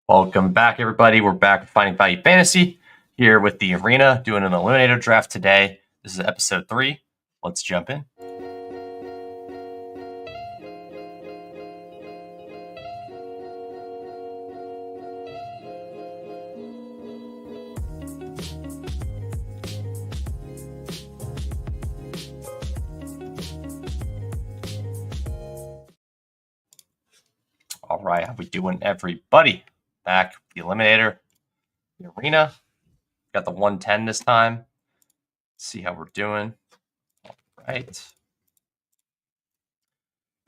Welcome back, everybody. We're back with Finding Value Fantasy here with the Arena, doing an Eliminator draft today. This is episode 3. Let's jump in. All right, how we doing, everybody? Back with the Eliminator, the Arena. Got the 110 this time. Let's see how we're doing. All right.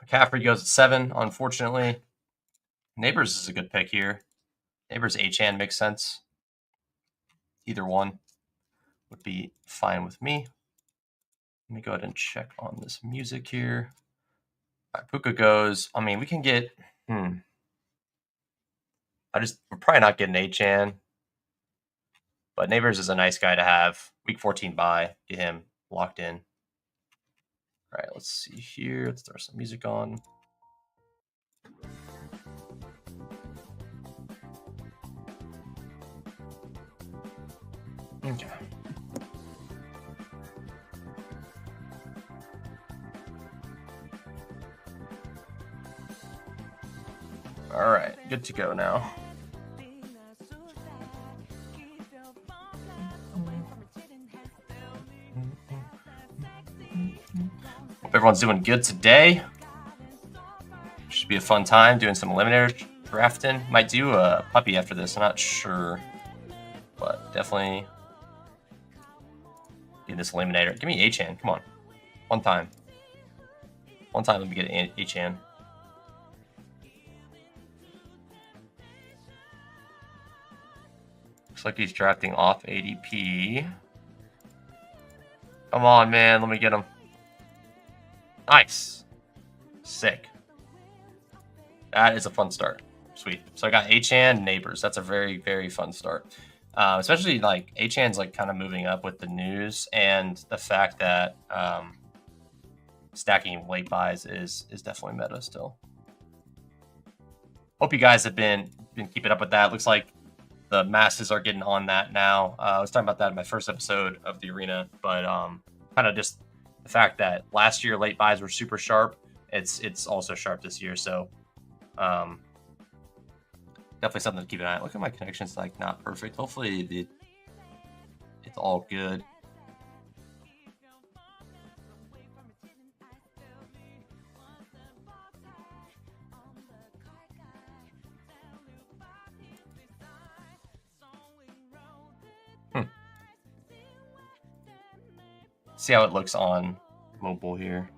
McCaffrey goes at 7, unfortunately. Neighbors is a good pick here. Neighbors H-hand makes sense. Either one would be fine with me. Let me go ahead and check on this music here. All right, Puka goes. I mean, we can get... we're probably not getting H-hand. But Neighbors is a nice guy to have. Week 14 bye. Get him locked in. All right, let's see here. Let's throw some music on. Okay. All right, good to go now. Hope everyone's doing good today. Should be a fun time doing some Eliminator drafting. Might do a puppy after this, I'm not sure. But definitely do this Eliminator. Give me H-hand, come on. One time. One time, let me get H-hand. Looks like he's drafting off ADP. Come on, man. Let me get him. Nice. Sick. That is a fun start. Sweet. So I got H-hand and Neighbors. That's a very, very fun start. Especially like H-hand's like kind of moving up with the news and the fact that stacking late buys is definitely meta still. Hope you guys have been keeping up with that. Looks like the masses are getting on that now. I was talking about that in my first episode of the Arena, but kind of just the fact that last year late buys were super sharp. It's also sharp this year, so definitely something to keep an eye on. Look at my connections, like not perfect. Hopefully it's all good. See how it looks on mobile here.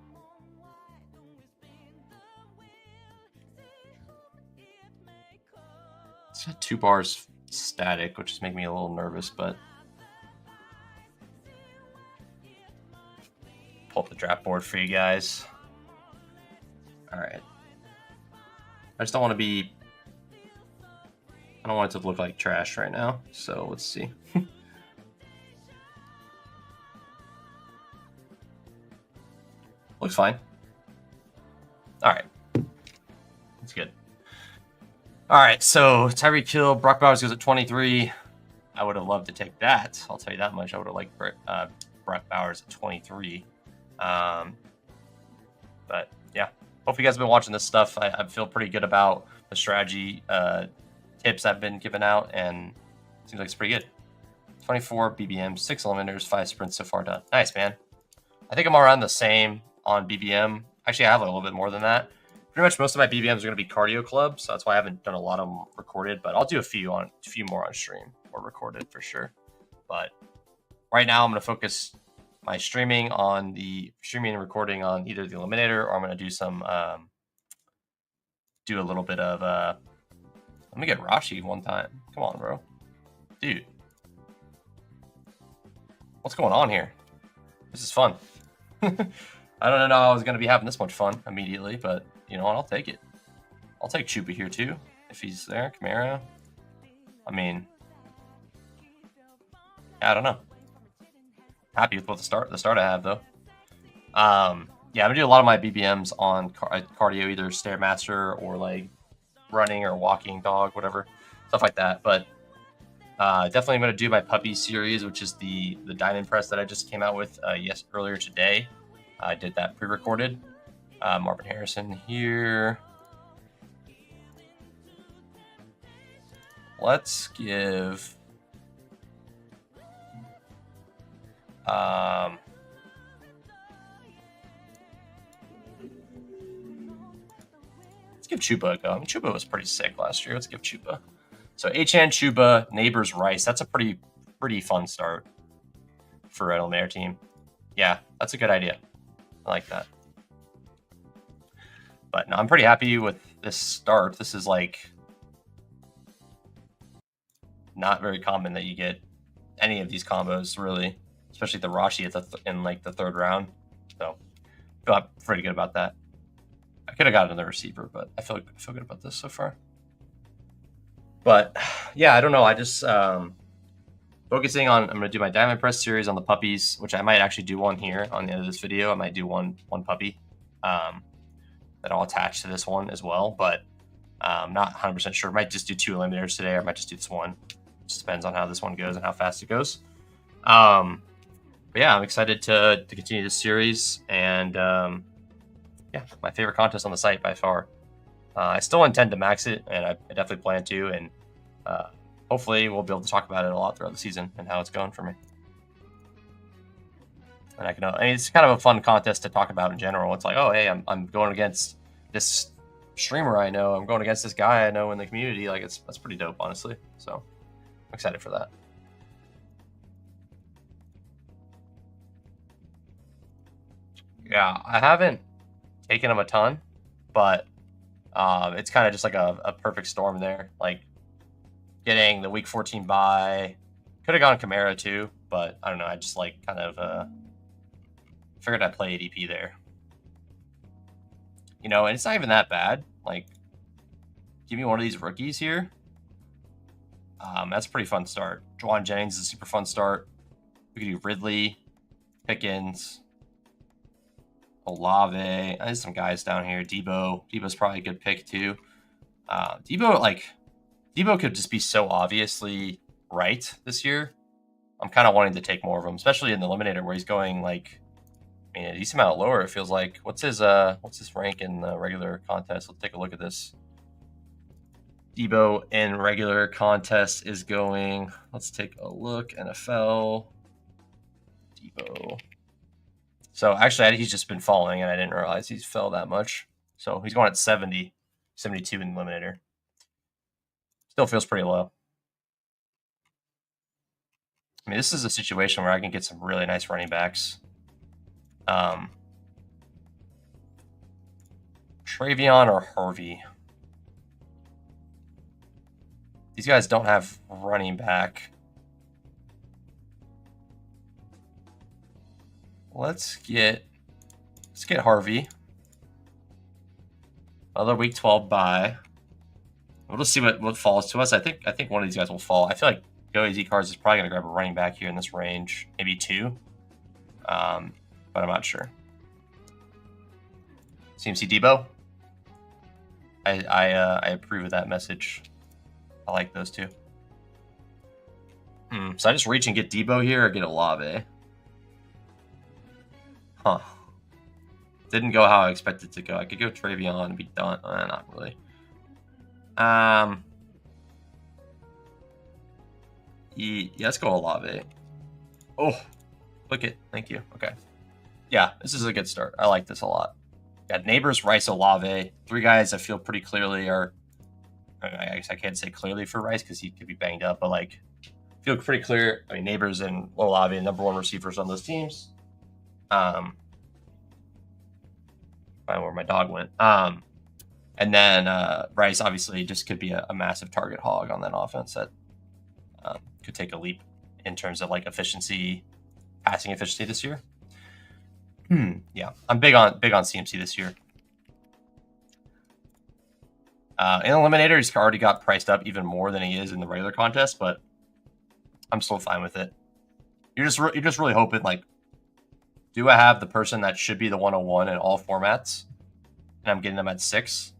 It's got 2 bars static, which is making me a little nervous, but pull up the draft board for you guys. All right. I just don't want to be... I don't want it to look like trash right now, so let's see. Looks fine. All right. That's good. All right, so Tyreek Hill, Brock Bowers goes at 23. I would have loved to take that. I'll tell you that much. I would have liked Brock Bowers at 23. But yeah, hope you guys have been watching this stuff. I feel pretty good about the strategy tips I've been giving out, and it seems like it's pretty good. 24 BBM, 6 eliminators, 5 sprints so far done. Nice, man. I think I'm around the same on BBM. Actually, I have a little bit more than that. Pretty much most of my BBMs are going to be cardio clubs, so that's why I haven't done a lot of them recorded, but I'll do a few more on stream or recorded for sure. But right now I'm going to focus my streaming and recording on either the Eliminator, or I'm going to do some do a little bit of let me get Rashi one time. Come on, bro. Dude. What's going on here? This is fun. I don't know how I was going to be having this much fun immediately, but you know what? I'll take it. I'll take Chupa here too, if he's there. Camaro. I mean, I don't know. Happy with what the start I have though. Yeah, I'm gonna do a lot of my BBMs on cardio, either Stairmaster or like running or walking dog, whatever, stuff like that. But definitely I'm going to do my puppy series, which is the diamond press that I just came out with earlier today. I did that pre-recorded. Marvin Harrison here. Let's give let's give Chuba a go. I mean, Chuba was pretty sick last year. Let's give Chuba. So Achan, Chuba, Neighbors, Rice. That's a pretty fun start for an Eliminator team. Yeah, that's a good idea. I like that. But no, I'm pretty happy with this start. This is like not very common that you get any of these combos, really, especially the Rashi in like the third round. So I feel pretty good about that. I could have got another receiver, but I feel good about this so far. But yeah, I don't know. I just focusing on. I'm going to do my diamond press series on the puppies, which I might actually do one here on the end of this video. I might do one puppy that I'll attach to this one as well. But I'm not 100% sure. I might just do 2 eliminators today, or I might just do this one. Just depends on how this one goes and how fast it goes. But yeah, I'm excited to continue this series, and yeah, my favorite contest on the site by far. I still intend to max it, and I definitely plan to, and hopefully we'll be able to talk about it a lot throughout the season and how it's going for me. And I mean, it's kind of a fun contest to talk about in general. It's like, oh, hey, I'm going against this streamer I know. I'm going against this guy I know in the community. Like, that's pretty dope, honestly. So I'm excited for that. Yeah, I haven't taken him a ton, but it's kind of just like a perfect storm there. Like getting the week 14 bye. Could have gone Kamara too, but I don't know. I just like kind of figured I'd play ADP there. You know, and it's not even that bad. Like, give me one of these rookies here. That's a pretty fun start. Juwan Jennings is a super fun start. We could do Ridley, Pickens, Olave. There's some guys down here. Deebo's probably a good pick too. Deebo could just be so obviously right this year. I'm kind of wanting to take more of him, especially in the Eliminator where he's going like, I mean, a decent amount lower. It feels like. What's his rank in the regular contest? Let's take a look at this. Deebo in regular contest is going. Let's take a look. NFL. Deebo. So actually, he's just been falling, and I didn't realize he's fell that much. So he's going at 70, 72 in the Eliminator. Still feels pretty low. I mean, this is a situation where I can get some really nice running backs. Travion or Harvey. These guys don't have running back. Let's get Harvey. Another week 12 bye. We'll just see what falls to us. I think one of these guys will fall. I feel like Go Easy Cards is probably gonna grab a running back here in this range, maybe 2. But I'm not sure. CMC Deebo. I approve of that message. I like those two. So I just reach and get Deebo here or get Olave. Huh. Didn't go how I expected to go. I could go Travion and be done. Not really. Yeah, let's go Olave. Oh, click it. Thank you. Okay. Yeah, this is a good start. I like this a lot. Got Neighbors, Rice, Olave. 3 guys I feel pretty clearly are. I guess I can't say clearly for Rice because he could be banged up, but like feel pretty clear. I mean, Neighbors and Olave, #1 receivers on those teams. Find where my dog went. And then Rice obviously just could be a massive target hog on that offense that could take a leap in terms of like efficiency, passing efficiency this year. Yeah, I'm big on CMC this year. In Eliminator, he's already got priced up even more than he is in the regular contest, but I'm still fine with it. You're just really hoping like, do I have the person that should be the 101 in all formats, and I'm getting them at 6?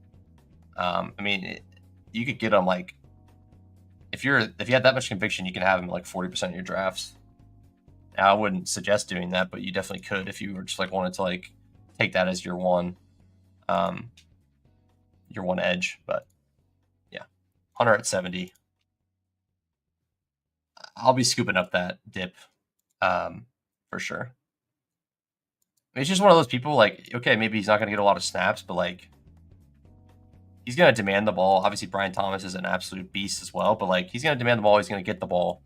I mean, you could get him like if you had that much conviction, you can have him like 40% of your drafts. Now, I wouldn't suggest doing that, but you definitely could if you were just like wanted to like take that as your one edge. But yeah, Hunter at 70. I'll be scooping up that dip for sure. I mean, it's just one of those people like, okay, maybe he's not going to get a lot of snaps, but like he's going to demand the ball. Obviously, Brian Thomas is an absolute beast as well, but like he's going to demand the ball. He's going to get the ball.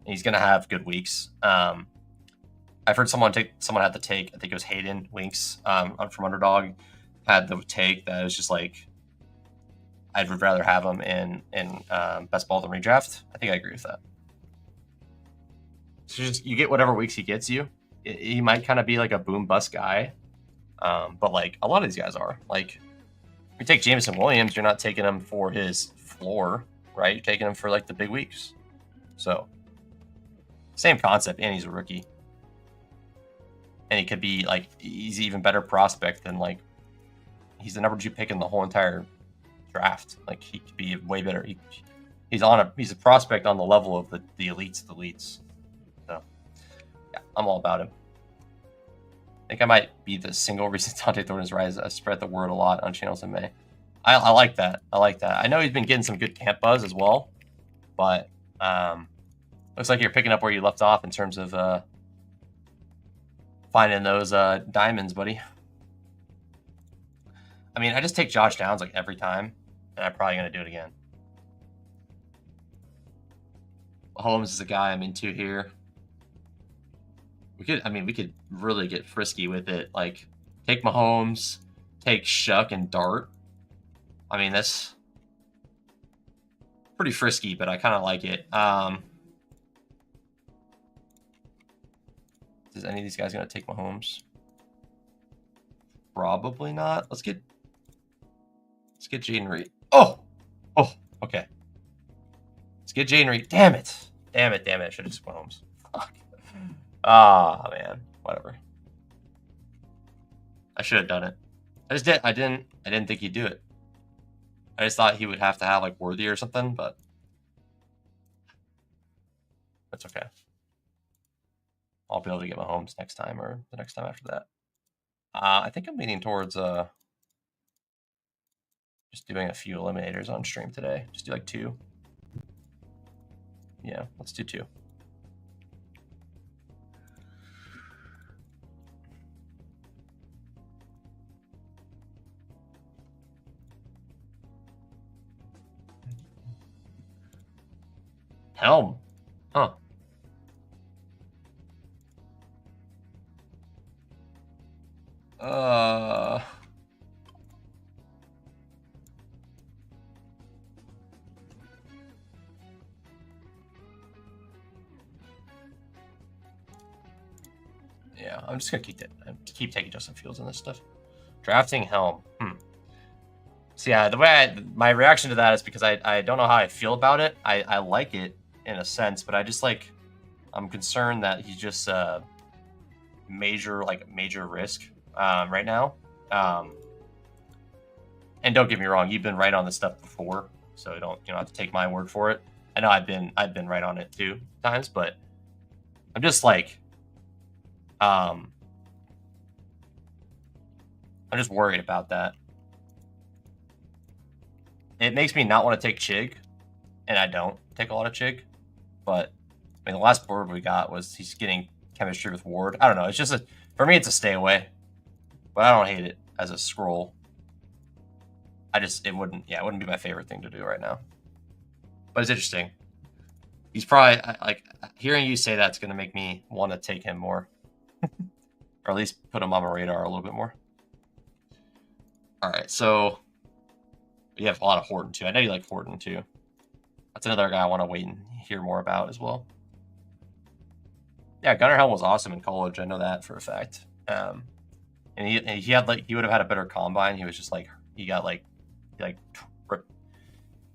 And he's going to have good weeks. I've heard someone had the take. I think it was Hayden Winks from Underdog had the take that was just like, I would rather have him in best ball than redraft. I think I agree with that. So just you get whatever weeks he gets you. He might kind of be like a boom bust guy, but like a lot of these guys are. Like, if you take Jameson Williams, you're not taking him for his floor, right? You're taking him for like the big weeks. So same concept, and he's a rookie, and he could be like he's an even better prospect than like he's the number 2 pick in the whole entire draft. Like he could be way better. He's a prospect on the level of the elites of the elites. So yeah, I'm all about him. I think I might be the single reason Dante Thornton's rise. I spread the word a lot on channels in May. I like that. I like that. I know he's been getting some good camp buzz as well, but looks like you're picking up where you left off in terms of finding those diamonds, buddy. I mean, I just take Josh Downs like every time, and I'm probably going to do it again. Holmes is a guy I'm into here. We could really get frisky with it. Like, take Mahomes, take Shuck and Dart. I mean, that's pretty frisky, but I kind of like it. Is any of these guys going to take Mahomes? Probably not. Let's get Jayden Reed. Oh, okay. Let's get Jayden Reed. Damn it. I should have just Mahomes. Fuck. Ah, man. Whatever. I should have done it. I didn't think he'd do it. I just thought he would have to have like Worthy or something, but that's okay. I'll be able to get Mahomes next time or the next time after that. I think I'm leaning towards just doing a few eliminators on stream today. Just do like 2. Yeah, let's do 2. Helm. Huh. Yeah, I'm just gonna keep taking Justin Fields on this stuff. Drafting Helm. So yeah, the way my reaction to that is because I don't know how I feel about it. I like it in a sense, but I just like I'm concerned that he's just major risk right now. And don't get me wrong, you've been right on this stuff before, so you don't have to take my word for it. I know I've been right on it 2 times, but I'm just like I'm just worried about that. It makes me not want to take Chig, and I don't take a lot of Chig. But I mean, the last board we got was he's getting chemistry with Ward. I don't know. It's just for me, it's a stay away. But I don't hate it as a scroll. It wouldn't be my favorite thing to do right now. But it's interesting. He's probably like hearing you say that's going to make me want to take him more, or at least put him on my radar a little bit more. All right, so you have a lot of Horton too. I know you like Horton too. That's another guy I want to wait and hear more about as well. Yeah, Gunnar Helm was awesome in college. I know that for a fact. And he would have had a better combine. He was just like he got I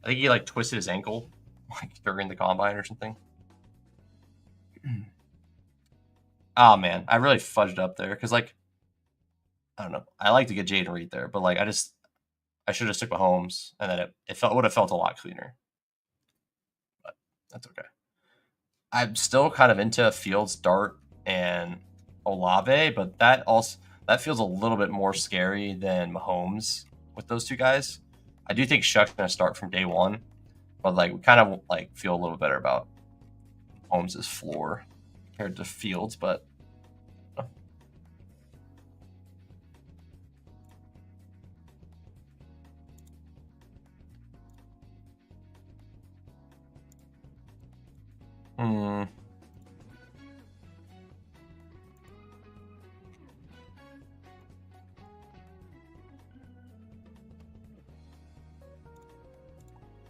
think he like twisted his ankle like during the combine or something. Oh man, I really fudged up there because like I don't know. I like to get Jayden Reed there, but like I I should have stuck Mahomes, and then it would have felt a lot cleaner. But that's okay. I'm still kind of into Fields, Dart, and Olave, but that feels a little bit more scary than Mahomes with those two guys. I do think Shuck's going to start from day one, but like we kind of like feel a little better about Mahomes' floor compared to Fields, but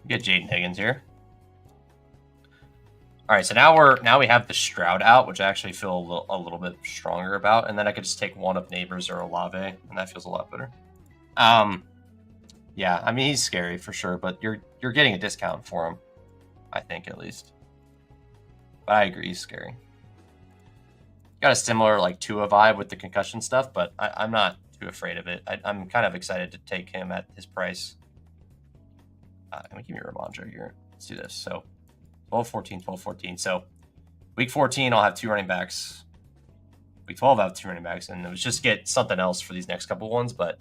get Jayden Higgins here. All right, so now we have the Stroud out, which I actually feel a little bit stronger about, and then I could just take one of Neighbors or Olave, and that feels a lot better. Yeah, I mean he's scary for sure, but you're getting a discount for him, I think at least. But I agree, he's scary. Got a similar like Tua vibe with the concussion stuff, but I'm not too afraid of it. I'm kind of excited to take him at his price. Let me give me Ramondre here. Let's do this. So 12-14, 12-14. So week 14, I'll have 2 running backs. Week 12, I'll have 2 running backs, and it was just get something else for these next couple ones, but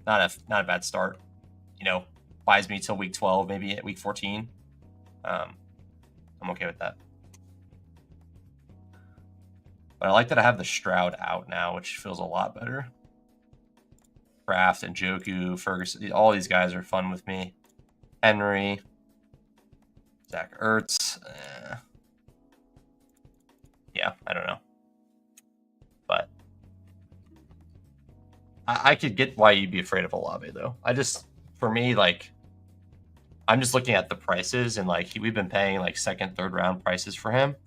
not a bad start. You know, buys me till week 12, maybe at week 14. I'm okay with that. But I like that I have the Stroud out now, which feels a lot better. Kraft and Njoku, Ferguson, all these guys are fun with me. Henry, Zach Ertz. Yeah, I don't know. But I could get why you'd be afraid of Olave, though. For me, like, I'm just looking at the prices, and like we've been paying like 2nd, 3rd round prices for him.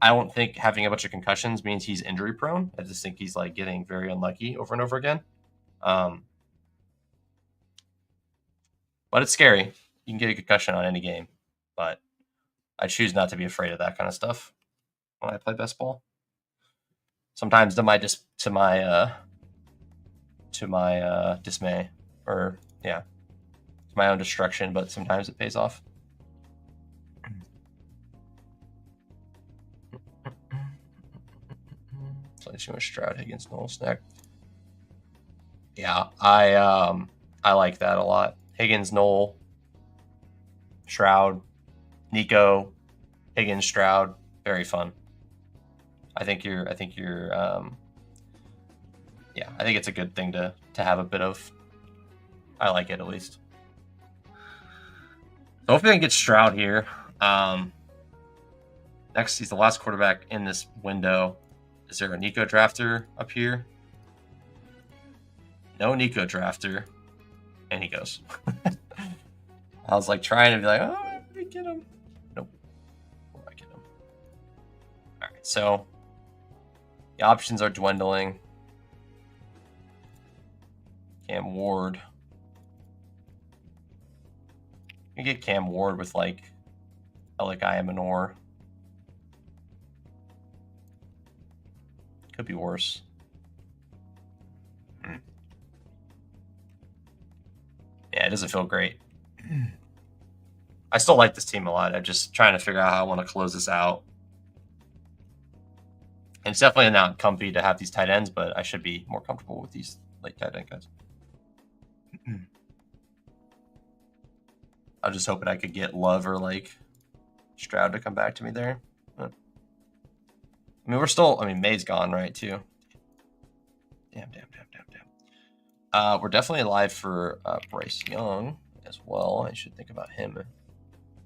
I don't think having a bunch of concussions means he's injury prone. I just think he's like getting very unlucky over and over again. But it's scary. You can get a concussion on any game, but I choose not to be afraid of that kind of stuff when I play best ball. Sometimes to my dismay, or yeah, to my own destruction, but sometimes it pays off. So I see Stroud, Higgins, Noel, Snack. Yeah, I like that a lot. Higgins, Noel, Stroud, Nico, Higgins, Stroud, very fun. I think it's a good thing to have a bit of. I like it at least. So hopefully I can get Stroud here. Next, he's the last quarterback in this window. Is there a Nico drafter up here? No Nico drafter. And he goes. I was like trying to be like, oh, I might get him. Nope. I get him. All right, so the options are dwindling. Cam Ward. You get Cam Ward with like Alec Ayamanor. Could be worse. Yeah, it doesn't feel great. I still like this team a lot. I'm just trying to figure out how I want to close this out. And it's definitely not comfy to have these tight ends, but I should be more comfortable with these late tight end guys. I was just hoping I could get Love or like Stroud to come back to me there. But, I mean, May's gone, right, too? Damn. We're definitely alive for Bryce Young as well. I should think about him.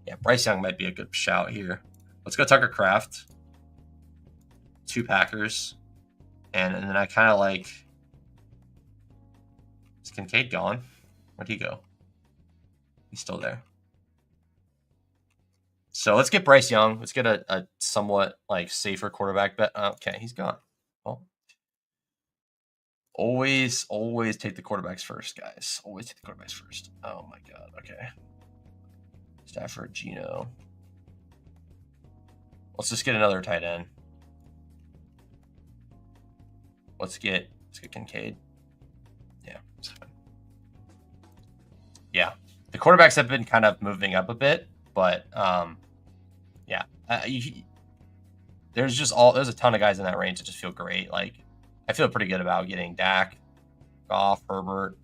Yeah, Bryce Young might be a good shout here. Let's go Tucker Kraft. 2 Packers. And then I kind of like... Is Kincaid gone? Where'd he go? He's still there. So let's get Bryce Young. Let's get a somewhat like safer quarterback bet. Okay, he's gone. Well, always take the quarterbacks first, guys. Always take the quarterbacks first. Oh my god. Okay. Stafford, Geno. Let's just get another tight end. Let's get Kincaid. Yeah, it's fine. quarterbacks have been kind of moving up a bit, but yeah, there's a ton of guys in that range that just feel great. Like I feel pretty good about getting Dak, Goff, Herbert.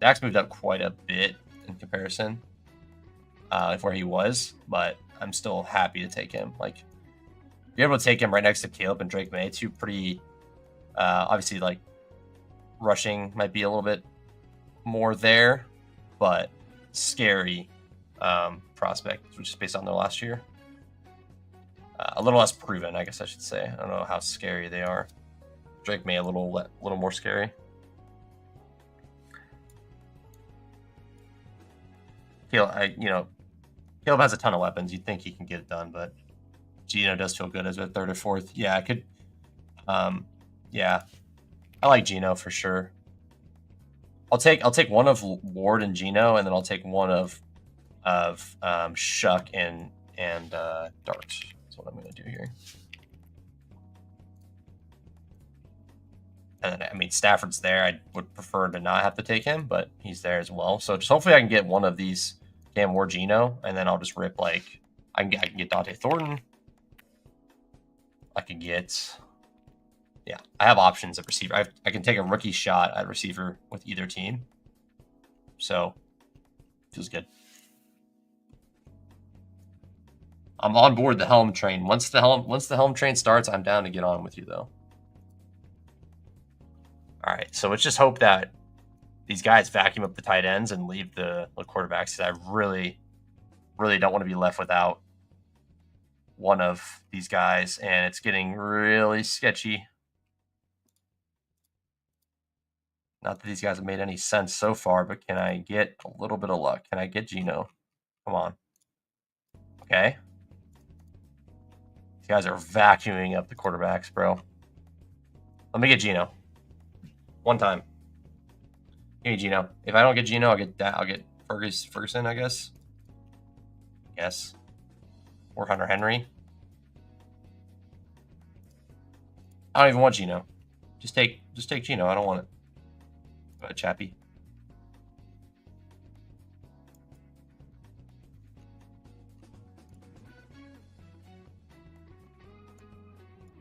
Dak's moved up quite a bit in comparison of where he was, but I'm still happy to take him. Like be able to take him right next to Caleb and Drake May, two pretty obviously like rushing might be a little bit more there, but scary prospect, which is based on their last year. A little less proven, I guess I should say. I don't know how scary they are. Drake May a little more scary. Caleb has a ton of weapons. You'd think he can get it done, but Gino does feel good as a third or fourth. Yeah, I could. Yeah, I like Gino for sure. I'll take one of Ward and Gino, and then I'll take one of Shuck and Dart. That's what I'm going to do here. And then, I mean, Stafford's there. I would prefer to not have to take him, but he's there as well. So just hopefully I can get one of these Cam Ward, Gino, and then I'll just rip like I can get Dante Thornton. I can get. Yeah, I have options at receiver. I can take a rookie shot at receiver with either team. So, feels good. I'm on board the Helm train. Once the Helm train starts, I'm down to get on with you though. All right, so let's just hope that these guys vacuum up the tight ends and leave the quarterbacks. I really, really don't want to be left without one of these guys, and it's getting really sketchy. Not that these guys have made any sense so far, but can I get a little bit of luck? Can I get Gino? Come on. Okay. These guys are vacuuming up the quarterbacks, bro. Let me get Gino. One time. Give me Gino. If I don't get Gino, I'll get Ferguson, I guess. Yes. Or Hunter Henry. I don't even want Gino. Just take Gino. I don't want it. Chappie.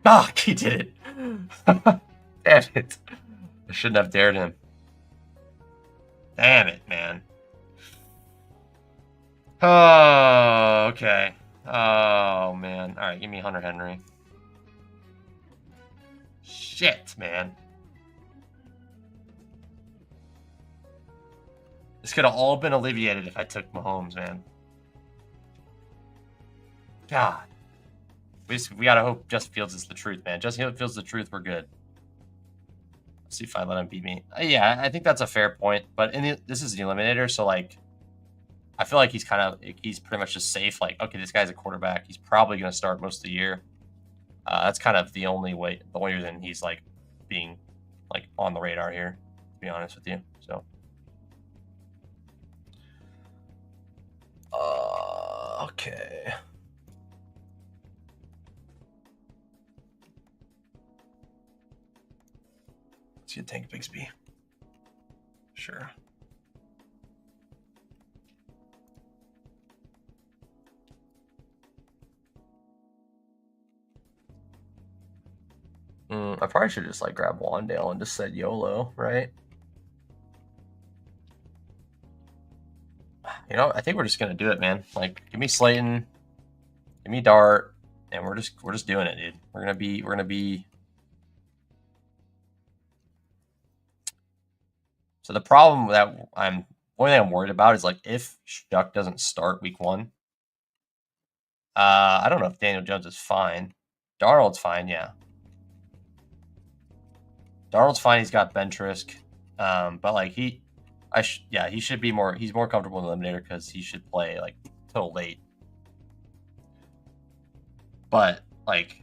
Ah, he did it. Damn it. I shouldn't have dared him. Damn it, man. Oh, okay. Oh, man. All right, give me Hunter Henry. Shit, man. This could have all been alleviated if I took Mahomes, man. God. We gotta hope Justin Fields is the truth, man. Justin Fields is the truth, we're good. Let's see if I let him beat me. Yeah, I think that's a fair point. But this is an eliminator, so like I feel like he's pretty much just safe. Like, okay, this guy's a quarterback. He's probably gonna start most of the year. That's kind of the only reason he's like being like on the radar here, to be honest with you. So okay. Let's get Tank Bigsby. Sure. I probably should just like grab Wandale and just said YOLO, right? You know, I think we're just gonna do it, man. Like, give me Slayton, give me Dart, and we're just doing it, dude. We're gonna be. So the problem that only thing I'm worried about is like if Shuck doesn't start week 1. I don't know if Daniel Jones is fine. Darnold's fine, yeah. Darnold's fine. He's got bench risk, but like he should be more. He's more comfortable in the eliminator because he should play like till late. But like,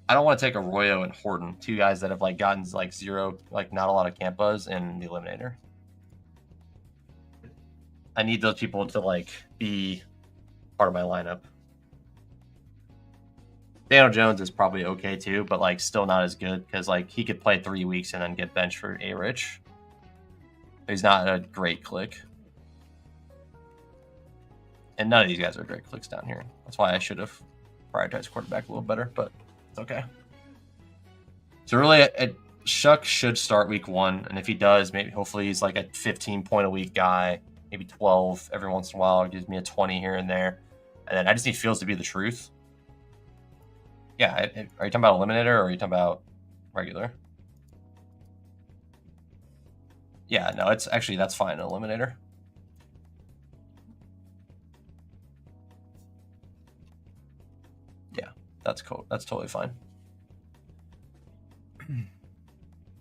I don't want to take Arroyo and Horton, two guys that have like gotten like zero, like not a lot of camp buzz in the eliminator. I need those people to like be part of my lineup. Daniel Jones is probably okay too, but like still not as good because like he could play 3 weeks and then get benched for A-Rich. He's not a great click. And none of these guys are great clicks down here. That's why I should have prioritized quarterback a little better, but it's okay. So really, Shuck should start week 1, and if he does, maybe hopefully he's like a 15-point-a-week guy, maybe 12 every once in a while, gives me a 20 here and there. And then I just need Fields to be the truth. Yeah, are you talking about Eliminator or are you talking about regular? Yeah, no, it's actually, that's fine, Eliminator. Yeah, that's cool. That's totally fine.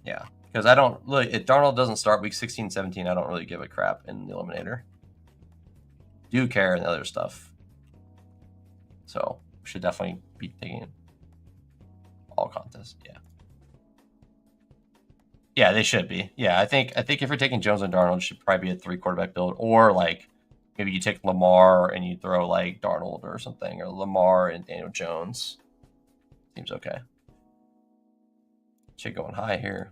Yeah, because I don't really, if Darnold doesn't start week 16, 17, I don't really give a crap in the Eliminator. Do care in the other stuff. So, should definitely be taking all contests. Yeah. Yeah, they should be. Yeah, I think if you're taking Jones and Darnold, it should probably be a 3-quarterback build, or like maybe you take Lamar and you throw like Darnold or something, or Lamar and Daniel Jones. Seems okay. Should going high here.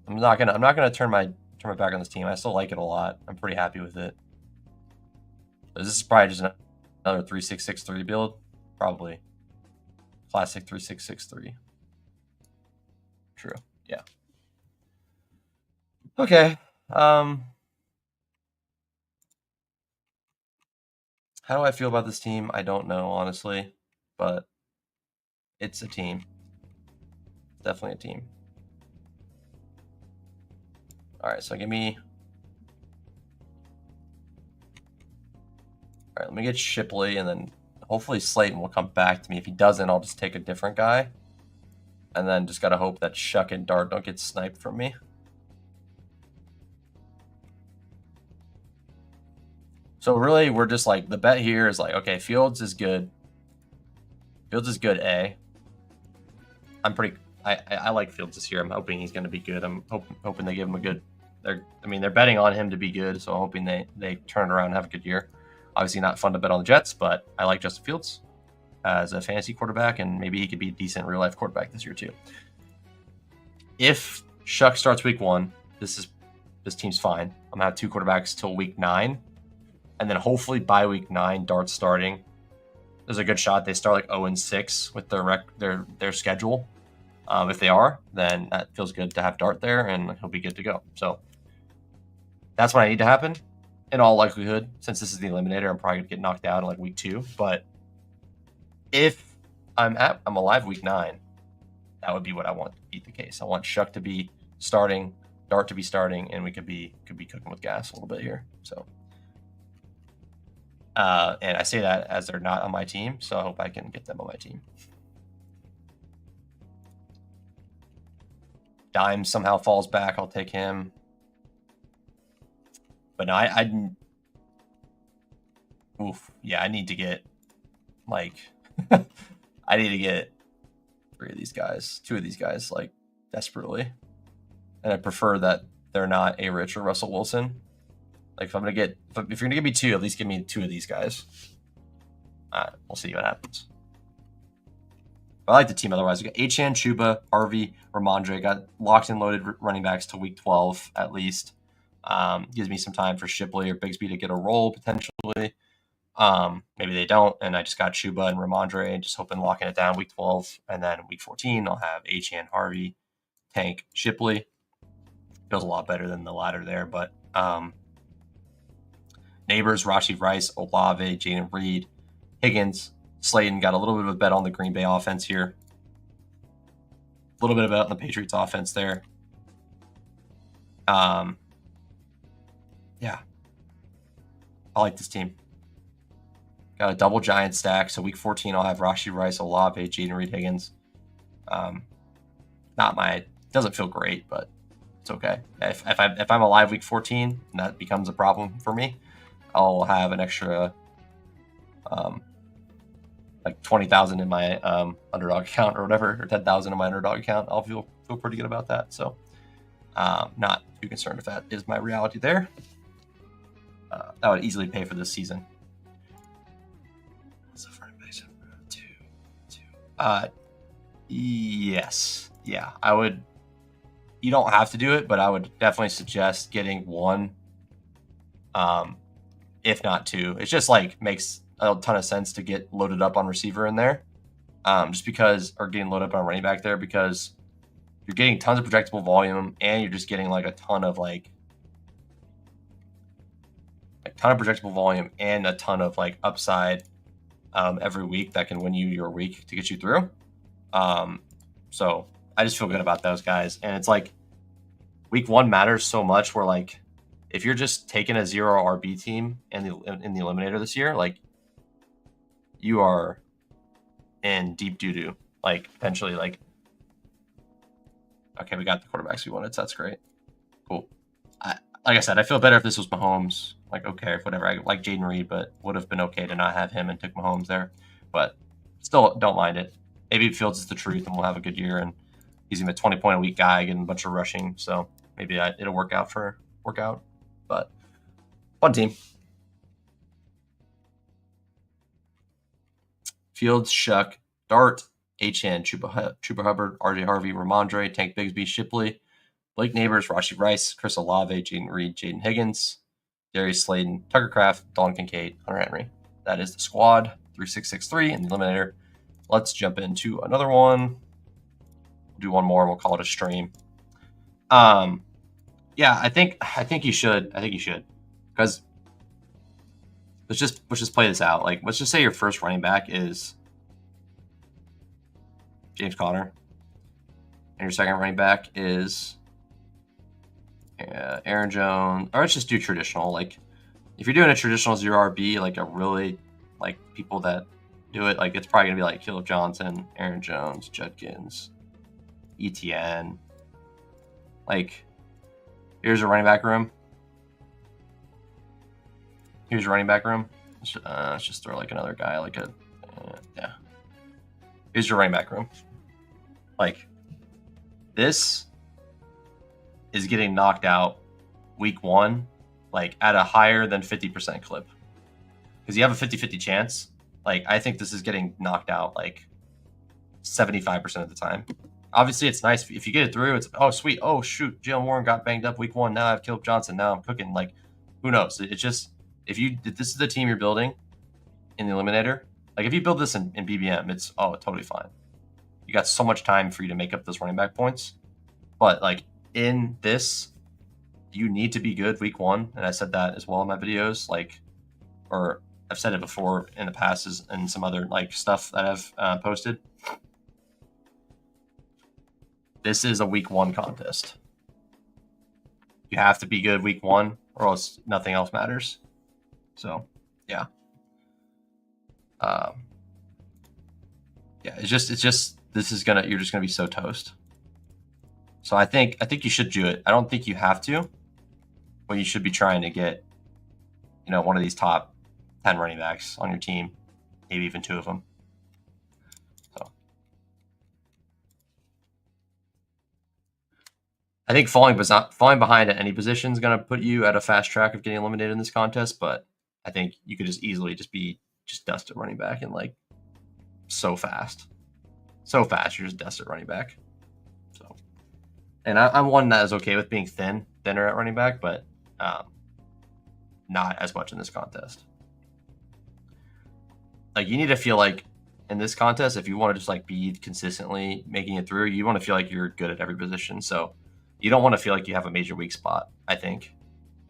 I'm not gonna turn my back on this team. I still like it a lot. I'm pretty happy with it. But this is probably just another 3-6-6-3 build, probably. Classic 3-6-6-3. True. Yeah. Okay. How do I feel about this team? I don't know, honestly, but it's a team. Definitely a team. All right, so give me. All right, let me get Shipley, and then hopefully Slayton will come back to me. If he doesn't, I'll just take a different guy. And then just got to hope that Shuck and Dart don't get sniped from me. So really, we're just like, the bet here is like, okay, Fields is good. Fields is good, A. I like Fields this year. I'm hoping he's going to be good. I'm hoping they give him a good. They're betting on him to be good, so I'm hoping they turn it around and have a good year. Obviously not fun to bet on the Jets, but I like Justin Fields as a fantasy quarterback, and maybe he could be a decent real-life quarterback this year too. If Shuck starts week 1, this team's fine. I'm going to have 2 quarterbacks till week 9, and then hopefully by week 9, Dart's starting. There's a good shot they start like 0-6 with their schedule. If they are, then that feels good to have Dart there, and he'll be good to go. So that's what I need to happen. In all likelihood, since this is the Eliminator, I'm probably gonna get knocked out in like week 2. But if I'm alive week 9, that would be what I want to be the case. I want Shuck to be starting, Dart to be starting, and we could be cooking with gas a little bit here. So, and I say that as they're not on my team, so I hope I can get them on my team. Dime somehow falls back, I'll take him. But no, I need to get like I need to get 3 of these guys, 2 of these guys, like desperately. And I prefer that they're not A Rich or Russell Wilson. Like if you're gonna give me 2, at least give me 2 of these guys. We'll see what happens. I like the team otherwise. We got Achane, Chuba, Harvey, Ramondre. Got locked and loaded running backs to week 12 at least. Gives me some time for Shipley or Bigsby to get a roll potentially. Maybe they don't, and I just got Chuba and Ramondre and just hoping locking it down week 12. And then week 14, I'll have Achane, Harvey, Tank, Shipley. Feels a lot better than the latter there, but Neighbors, Rashee Rice, Olave, Jayden Reed, Higgins, Slayton. Got a little bit of a bet on the Green Bay offense here. A little bit of a bet on the Patriots offense there. Yeah. I like this team. Got a double giant stack. So week 14, I'll have Rashee Rice, Olave, Jayden Reed, Higgins. Doesn't feel great, but it's okay. If I'm alive week 14, and that becomes a problem for me, I'll have an extra like 20,000 in my Underdog account or whatever, or 10,000 in my Underdog account. I'll feel pretty good about that. So not too concerned if that is my reality there. That would easily pay for this season. What's the front base? 2. Yes. Yeah, I would you don't have to do it, but I would definitely suggest getting one, if not two. It just like makes a ton of sense to get loaded up on receiver in there, just because, or getting loaded up on running back there, because you're getting tons of projectable volume and you're just getting like a ton of projectable volume and a ton of like upside every week that can win you your week to get you through. So I just feel good about those guys. And it's like week 1 matters so much where like if you're just taking a 0 RB team in the Eliminator this year, like you are in deep doo-doo. Like potentially like, okay, we got the quarterbacks we wanted, so that's great. Cool. Like I said, I feel better if this was Mahomes. Like, okay, whatever. I like Jayden Reed, but would have been okay to not have him and took Mahomes there. But still, don't mind it. Maybe Fields is the truth, and we'll have a good year. And he's even a 20-point-a-week guy, getting a bunch of rushing. So maybe it'll work out. But fun team. Fields, Shuck, Dart, H.N., Chuba Hubbard, R.J. Harvey, Ramondre, Tank Bigsby, Shipley, Blake Neighbors, Rashee Rice, Chris Olave, Jayden Reed, Jaden Higgins, Darius Slayton, Tucker Kraft, Dalton Kincaid, Hunter Henry. That is the squad, 3663 in the Eliminator. Let's jump into another one. We'll do one more and we'll call it a stream. Yeah, I think you should. Because let's just play this out. Like, let's just say your first running back is James Conner, and your second running back is Aaron Jones. Or let's just do traditional. Like, if you're doing a traditional 0 RB, like a really like people that do it, like it's probably gonna be like Caleb Johnson, Aaron Jones, Judkins, ETN. Like, here's a running back room. Let's just throw like another guy, like yeah. Here's your running back room. Like, this is getting knocked out week 1, like at a higher than 50% clip. Because you have a 50-50 chance. Like, I think this is getting knocked out like 75% of the time. Obviously, it's nice if you get it through. It's, oh, sweet. Oh, shoot. Jalen Warren got banged up week 1. Now I have Caleb Johnson. Now I'm cooking. Like, who knows? It's just, if this is the team you're building in the Eliminator, like if you build this in BBM, it's totally fine. You got so much time for you to make up those running back points. But like in this, you need to be good week 1. And I said that as well in my videos, like, or I've said it before in the past and some other like stuff that I've posted. This is a week 1 contest. You have to be good week 1 or else nothing else matters. So yeah. Yeah, it's just you're just gonna be so toast. So I think you should do it. I don't think you have to, but you should be trying to get, one of these top 10 running backs on your team, maybe even 2 of them. So I think falling behind at any position is gonna put you at a fast track of getting eliminated in this contest, but I think you could just easily just dust at running back and like so fast you're just dust at running back. So, and I'm one that is okay with being thinner at running back, but not as much in this contest. Like, you need to feel like in this contest, if you want to just like be consistently making it through, you want to feel like you're good at every position. So you don't want to feel like you have a major weak spot, I think.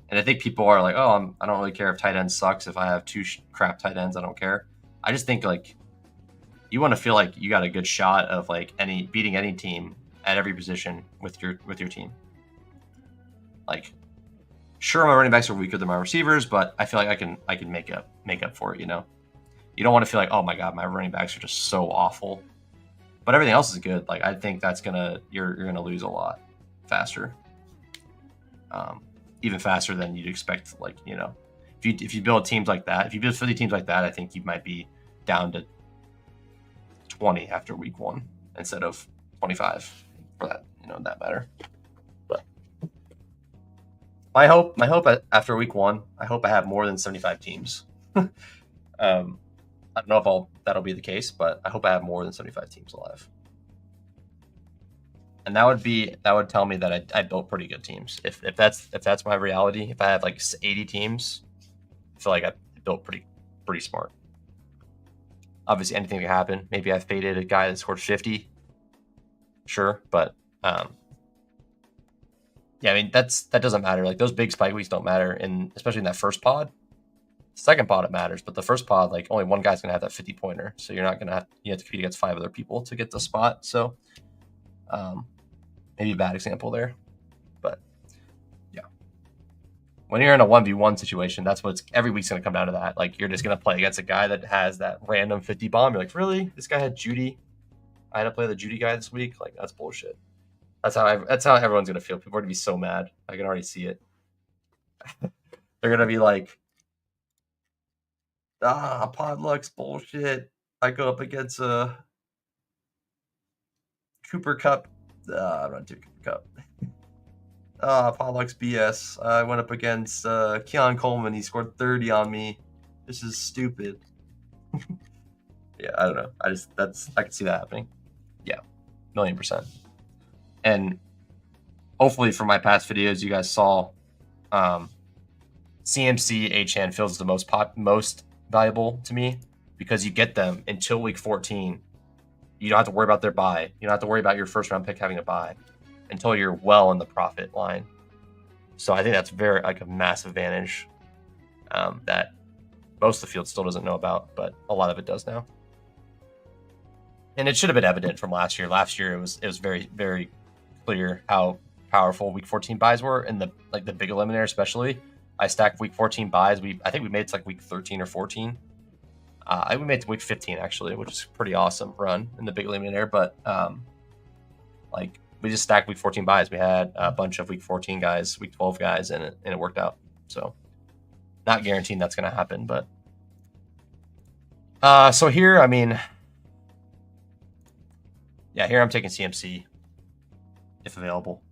And I think people are like, oh, I don't really care if tight end sucks. If I have 2 crap tight ends, I don't care. I just think like you want to feel like you got a good shot of like beating any team at every position with your team. Like, sure, my running backs are weaker than my receivers, but I feel like I can make up for it. You don't want to feel like, oh my god, my running backs are just so awful, but everything else is good. Like, I think that's you're gonna lose a lot faster. Even faster than you'd expect. Like, if you build teams like that, if you build 50 teams like that, I think you might be down to 20 after week 1 instead of 25 for that, that matter. But my hope after week 1, I hope I have more than 75 teams. I don't know if that'll be the case, but I hope I have more than 75 teams alive. And that would tell me that I built pretty good teams. If that's my reality, if I have like 80 teams, I feel like I built pretty smart. Obviously, anything can happen. Maybe I faded a guy that scored 50. Sure, but yeah, I mean that doesn't matter. Like those big spike weeks don't matter, especially in that first pod. Second pod it matters, but the first pod, like only one guy's gonna have that 50 pointer, so you have to compete against 5 other people to get the spot. So maybe a bad example there, but yeah, when you're in a 1v1 situation, that's what's every week's gonna come down to that. Like you're just gonna play against a guy that has that random 50 bomb. You're like, really? This guy had Judy. I had to play the Judy guy this week. Like that's bullshit. That's how everyone's gonna feel. People are gonna be so mad. I can already see it. They're gonna be like, Podluck's bullshit. I go up against a Cooper Cup. I'm not doing Cooper Cup. Podluck's BS. I went up against Keon Coleman. He scored 30 on me. This is stupid. Yeah, I don't know. I can see that happening. Yeah, 1,000,000%. And hopefully from my past videos, you guys saw CMC H-Hand feels the most valuable to me because you get them until week 14. You don't have to worry about their buy. You don't have to worry about your first round pick having a buy until you're well in the profit line. So I think that's very like a massive advantage that most of the field still doesn't know about, but a lot of it does now. And it should have been evident from last year. Last year it was very, very clear how powerful week 14 buys were, and the big eliminator especially. I stacked week 14 buys. I think we made it to like week 13 or 14. We made it to week 15 actually, which is a pretty awesome run in the big eliminator. But like we just stacked week 14 buys. We had a bunch of week 14 guys, week 12 guys, and it worked out. So not guaranteeing that's going to happen, but so here, I mean, yeah, here I'm taking CMC if available.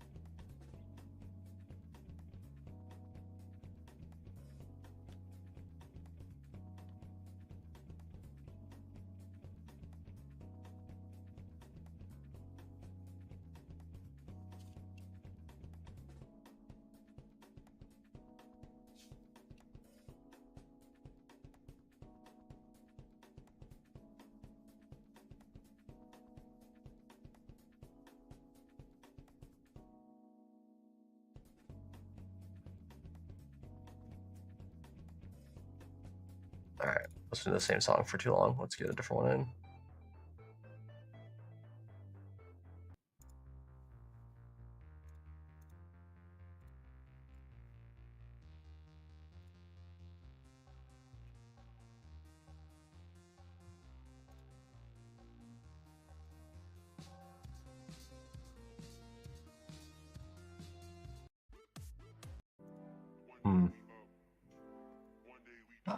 All right, listen to the same song for too long. Let's get a different one in.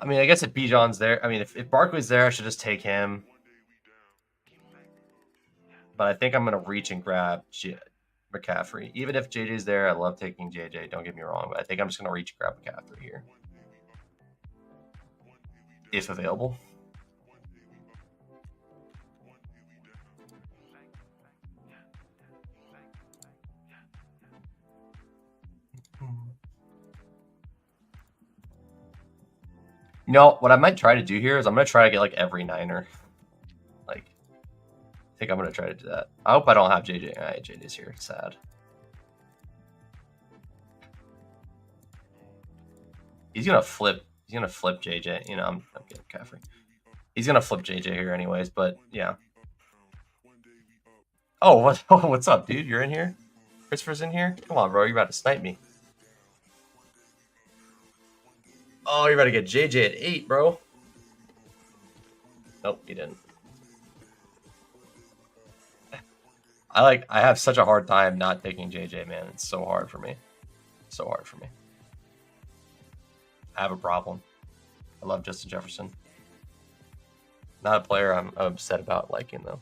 I mean, I guess if Bijan's there, I mean, if Barkley's there, I should just take him. But I think I'm going to reach and grab McCaffrey. Even if JJ's there, I love taking JJ. Don't get me wrong. But I think I'm just going to reach and grab McCaffrey here. If available. You know, what I might try to do here is I'm going to try to get like every Niner. Like, I think I'm going to try to do that. I hope I don't have JJ. All right, JJ's here. It's sad. He's going to flip. He's going to flip JJ. You know, I'm getting McCaffrey. He's going to flip JJ here anyways, but yeah. Oh, what's up, dude? You're in here? Christopher's in here? Come on, bro. You're about to snipe me. Oh, you're about to get JJ at 8, bro. Nope, he didn't. I have such a hard time not taking JJ, man. It's so hard for me. So hard for me. I have a problem. I love Justin Jefferson. Not a player I'm upset about liking, though.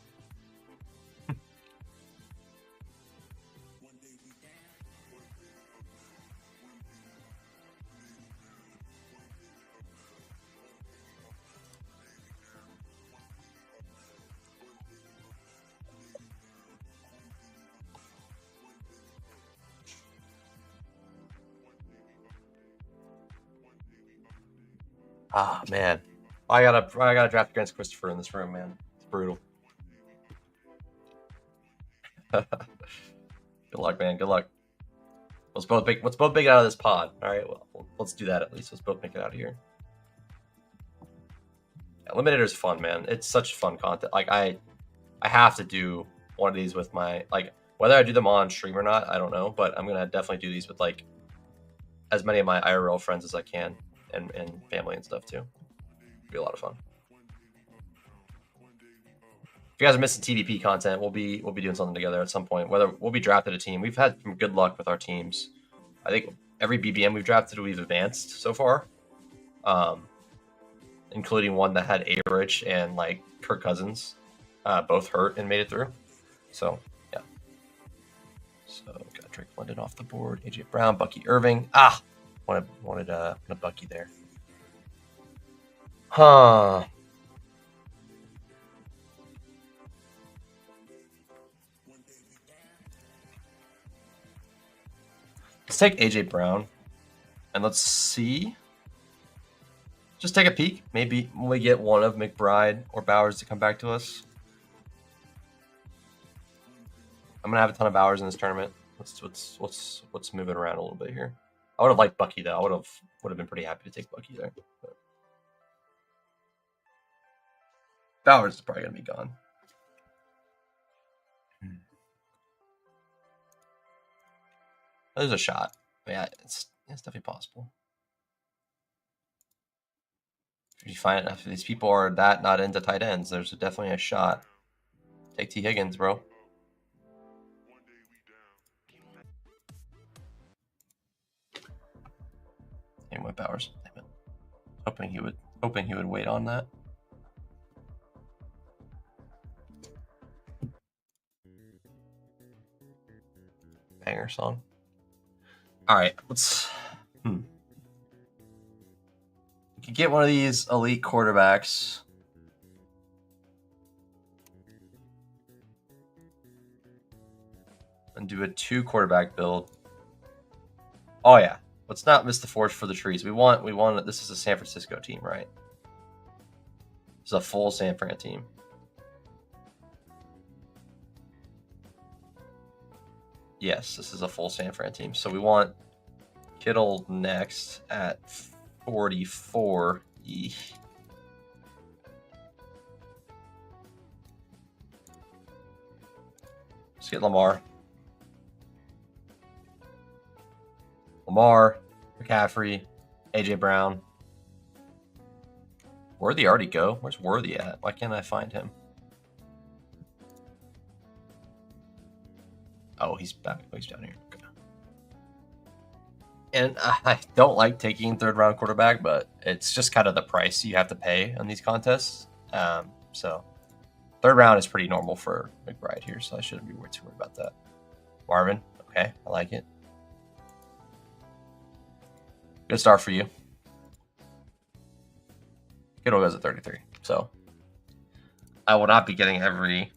Ah, man. I gotta draft against Christopher in this room, man. It's brutal. Good luck, man. Good luck. Let's both make it out of this pod. All right, well, let's do that at least. Let's both make it out of here. Eliminator is fun, man. It's such fun content. Like I have to do one of these with my, like, whether I do them on stream or not, I don't know, but I'm gonna definitely do these with like as many of my IRL friends as I can, and family and stuff too. It'll be a lot of fun. If you guys are missing TDP content, we'll be doing something together at some point. Whether we'll be drafted a team. We've had some good luck with our teams. I think every BBM we've drafted, we've advanced so far, including one that had A-Rich and like Kirk Cousins, both hurt and made it through. So yeah. So got Drake London off the board. AJ Brown, Bucky Irving. Wanted a Bucky there. Huh. Let's take AJ Brown and let's see. Just take a peek. Maybe we get one of McBride or Bowers to come back to us. I'm gonna have a ton of Bowers in this tournament. Let's move it around a little bit here. I would have liked Bucky though. I would have been pretty happy to take Bucky there. But Bowers is probably gonna be gone. There's a shot. But yeah, it's definitely possible. If you find if these people are that not into tight ends, there's definitely a shot. Take T. Higgins, bro. Anyway, Bowers. Hoping he would wait on that. Banger song. All right, let's. We could get one of these elite quarterbacks. And do a 2 quarterback build. Oh yeah. Let's not miss the forest for the trees. We want this is a San Francisco team, right? This is a full San Fran team. Yes, this is a full San Fran team. So we want Kittle next at 44. Eesh. Let's get Lamar. McCaffrey, AJ Brown. Worthy already go? Where's Worthy at? Why can't I find him? Oh, he's back. Oh, he's down here. Okay. And I don't like taking 3rd round quarterback, but it's just kind of the price you have to pay on these contests. So 3rd round is pretty normal for McBride here, so I shouldn't be too worried about that. Marvin, okay, I like it. Good start for you. Kittle goes at 33. So I will not be getting every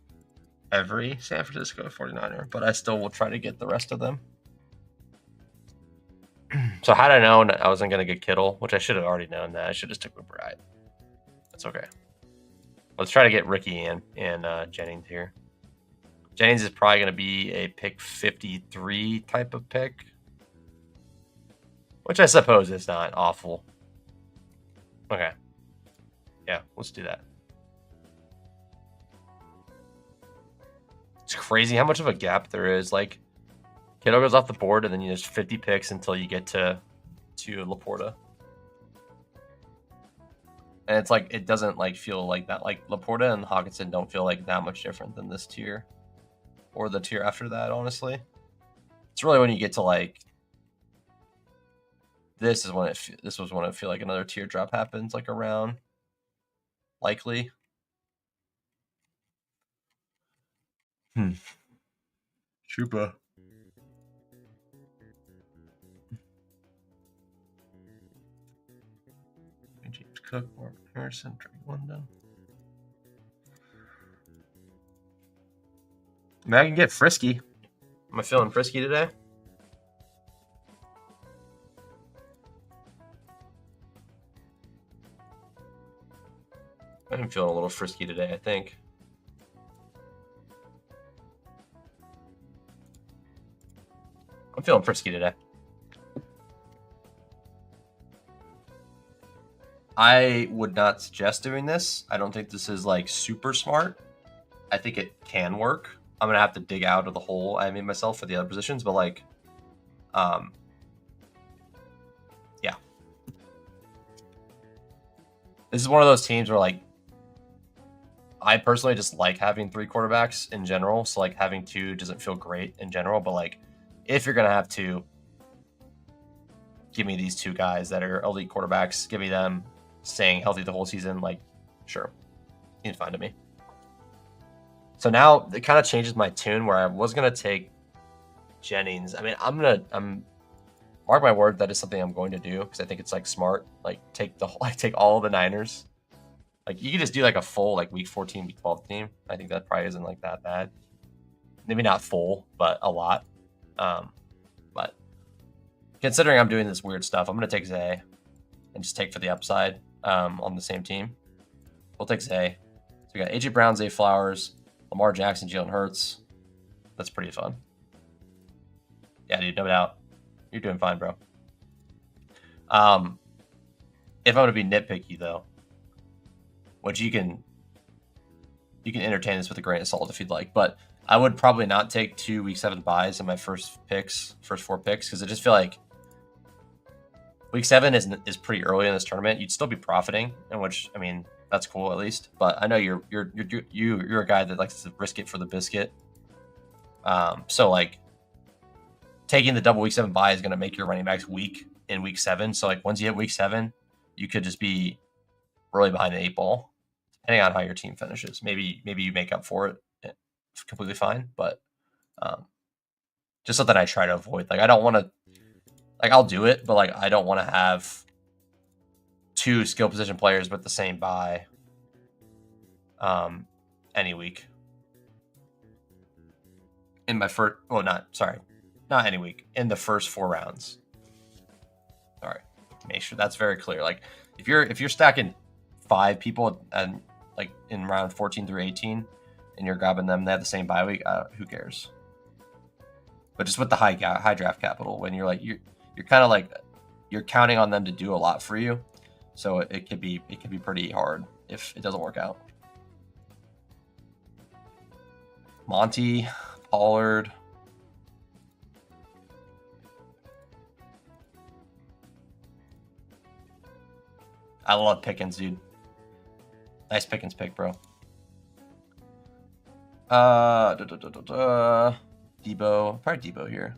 San Francisco 49er, but I still will try to get the rest of them. So had I known I wasn't going to get Kittle, which I should have already known that, I should have just took McBride. That's okay. Let's try to get Ricky and Jennings here. Jennings is probably going to be a pick 53 type of pick, which I suppose is not awful. Okay. Yeah, let's do that. It's crazy how much of a gap there is. Like, Kittle goes off the board, and then there's 50 picks until you get to Laporta. And it's like, it doesn't like feel like that. Like, Laporta and Hawkinson don't feel like that much different than this tier or the tier after that, honestly. It's really when you get to like, this was when I feel like another tier drop happens, like around likely. Chupa. James Cook, Mark Harrison, Drake London. Man, I can get frisky. Am I feeling frisky today? I'm feeling a little frisky today, I think. I'm feeling frisky today. I would not suggest doing this. I don't think this is like super smart. I think it can work. I'm gonna have to dig out of the hole I made myself for the other positions, but like, yeah. This is one of those teams where like, I personally just like having 3 quarterbacks in general. So like having 2 doesn't feel great in general, but like if you're gonna have 2, give me these 2 guys that are elite quarterbacks. Give me them staying healthy the whole season. Like, sure, seems fine to me. So now it kind of changes my tune where I was gonna take Jennings. I mean, I'm mark my word, that is something I'm going to do because I think it's like smart. Like take all the Niners. Like you could just do like a full like week 14, week 12 team. I think that probably isn't like that bad. Maybe not full, but a lot. But considering I'm doing this weird stuff, I'm gonna take Zay and just take for the upside on the same team. We'll take Zay. So we got AJ Brown, Zay Flowers, Lamar Jackson, Jalen Hurts. That's pretty fun. Yeah, dude, no doubt. You're doing fine, bro. If I'm gonna be nitpicky though, which you can entertain this with a grain of salt if you'd like, but I would probably not take 2 week 7 buys in my first 4 picks, because I just feel like week 7 is pretty early in this tournament. You'd still be profiting, in which, I mean, that's cool at least. But I know you're a guy that likes to risk it for the biscuit. So like taking the double week 7 buy is going to make your running backs weak in week 7. So like once you hit week 7, you could just be really behind the 8 ball, depending on how your team finishes. Maybe you make up for it. It's completely fine, but just something I try to avoid. Like I don't want to, like I'll do it, but like I don't want to have 2 skill position players with the same buy any week. In my first, not any week, in the first 4 rounds. All right, make sure that's very clear. Like if you're stacking 5 people and like in round 14 through 18, and you're grabbing them, they have the same bye week. Who cares? But just with the high draft capital, when you're like you're kind of like you're counting on them to do a lot for you, so it could be pretty hard if it doesn't work out. Monty, Pollard. I love Pickens, dude. Nice Pickens pick, bro. Deebo. Probably Deebo here.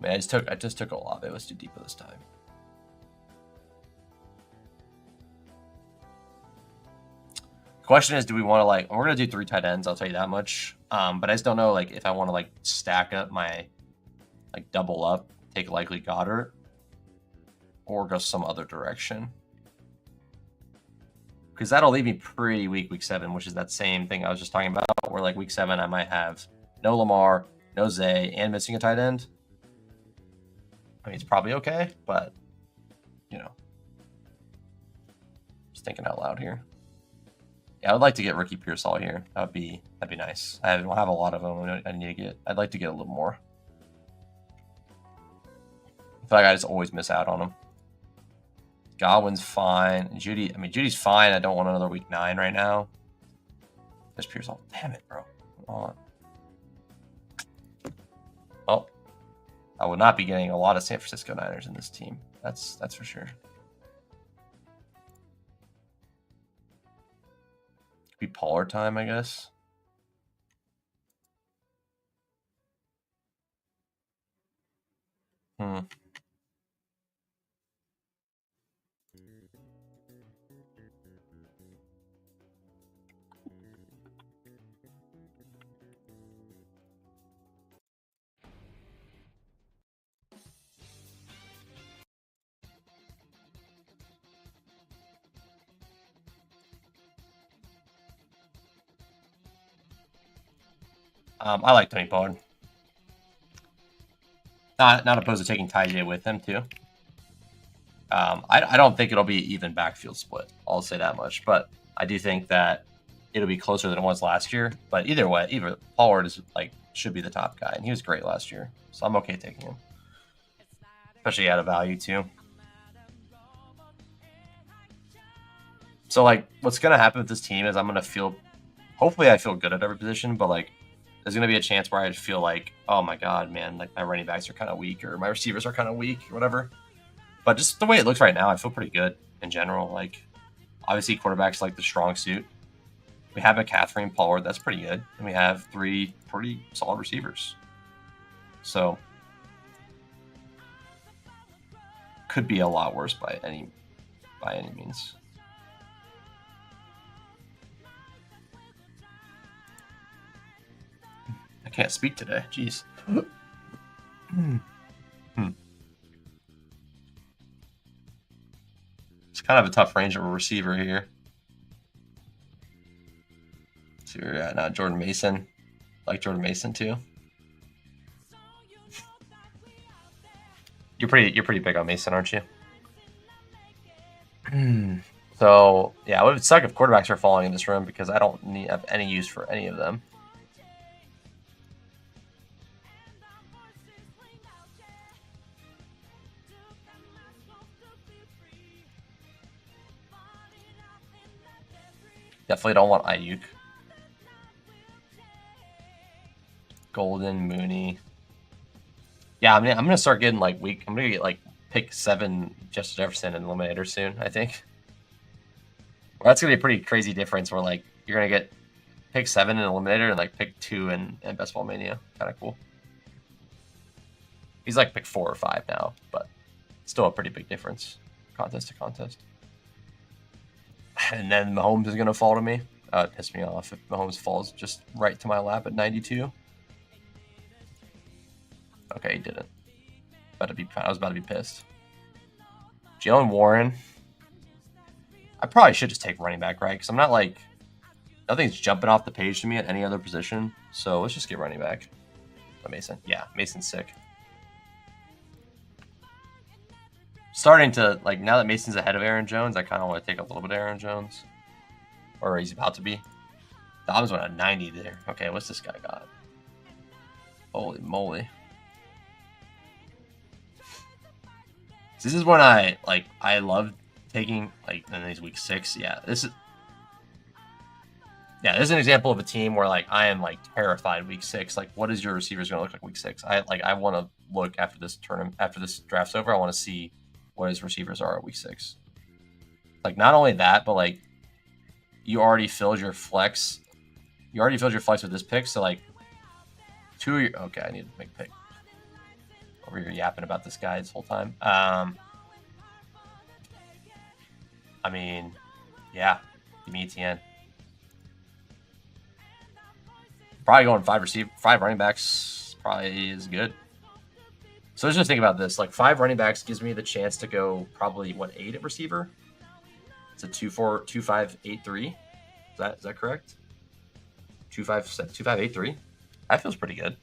Man, I just took Olave. Let's do Deebo this time. Question is, do we want to like? We're gonna do 3 tight ends. I'll tell you that much. But I just don't know like if I want to like stack up my like double up, take likely Goddard, or go some other direction. Because that'll leave me pretty weak week 7, which is that same thing I was just talking about. Where like week 7, I might have no Lamar, no Zay, and missing a tight end. I mean, it's probably okay, but you know, just thinking out loud here. Yeah, I would like to get Ricky Pearsall here. That'd be nice. I don't have a lot of them. I'd like to get a little more. I feel like I just always miss out on them. Godwin's fine. And Judy's fine. I don't want another week 9 right now. There's Pearsall. Damn it, bro. Come on. Oh, I will not be getting a lot of San Francisco Niners in this team. That's for sure. Could be Pollard time, I guess. I like Tony Pollard. Not opposed to taking Ty J with him too. I don't think it'll be even backfield split. I'll say that much. But I do think that it'll be closer than it was last year. But either way, either Pollard is should be the top guy, and he was great last year, so I'm okay taking him, especially at a value too. So what's gonna happen with this team is I'm gonna feel, hopefully I feel good at every position, but there's gonna be a chance where I feel like, oh my god, man, my running backs are kind of weak or my receivers are kind of weak or whatever. But just the way it looks right now, I feel pretty good in general. Obviously, quarterback's the strong suit. We have McCaffrey and Pollard. That's pretty good. And we have 3 pretty solid receivers. So, could be a lot worse by any means. I can't speak today. Jeez. It's kind of a tough range of a receiver here. See where you're at now. Jordan Mason. I like Jordan Mason too. You're pretty big on Mason, aren't you? So yeah, it would suck if quarterbacks are falling in this room because I don't have any use for any of them. Definitely don't want Ayuk. Golden, Mooney. Yeah, I'm gonna start getting weak. I'm gonna get pick 7 Justin Jefferson and Eliminator soon, I think. Well, that's gonna be a pretty crazy difference where you're gonna get pick 7 in Eliminator and pick 2 in Best Ball Mania. Kind of cool. He's pick 4 or 5 now, but still a pretty big difference, contest to contest. And then Mahomes is gonna fall to me. It pissed me off if Mahomes falls just right to my lap at 92. Okay, he didn't. I was about to be pissed. Jalen Warren. I probably should just take running back, right? Because I'm not nothing's jumping off the page to me at any other position. So let's just get running back. Oh, Mason. Yeah, Mason's sick. Starting to, now that Mason's ahead of Aaron Jones, I kind of want to take a little bit of Aaron Jones. Or he's about to be. Dobbs went at 90 there. Okay, what's this guy got? Holy moly. This is when I love taking in these week 6. Yeah, this is an example of a team where I am terrified week 6. What is your receivers going to look like week 6? I want to look after this tournament, after this draft's over. I want to see what his receivers are at week 6. Not only that, but you already filled your flex. You already filled your flex with this pick. So 2 of your, okay, I need to make a pick. Over here yapping about this guy this whole time. I mean, yeah, give me ETN. Probably going 5 running backs probably is good. So let's just think about this. 5 running backs gives me the chance to go probably 8 at receiver. It's a 2-4, 2-5, 8-3. Is that correct? 2-5, 2-5, 8-3. That feels pretty good.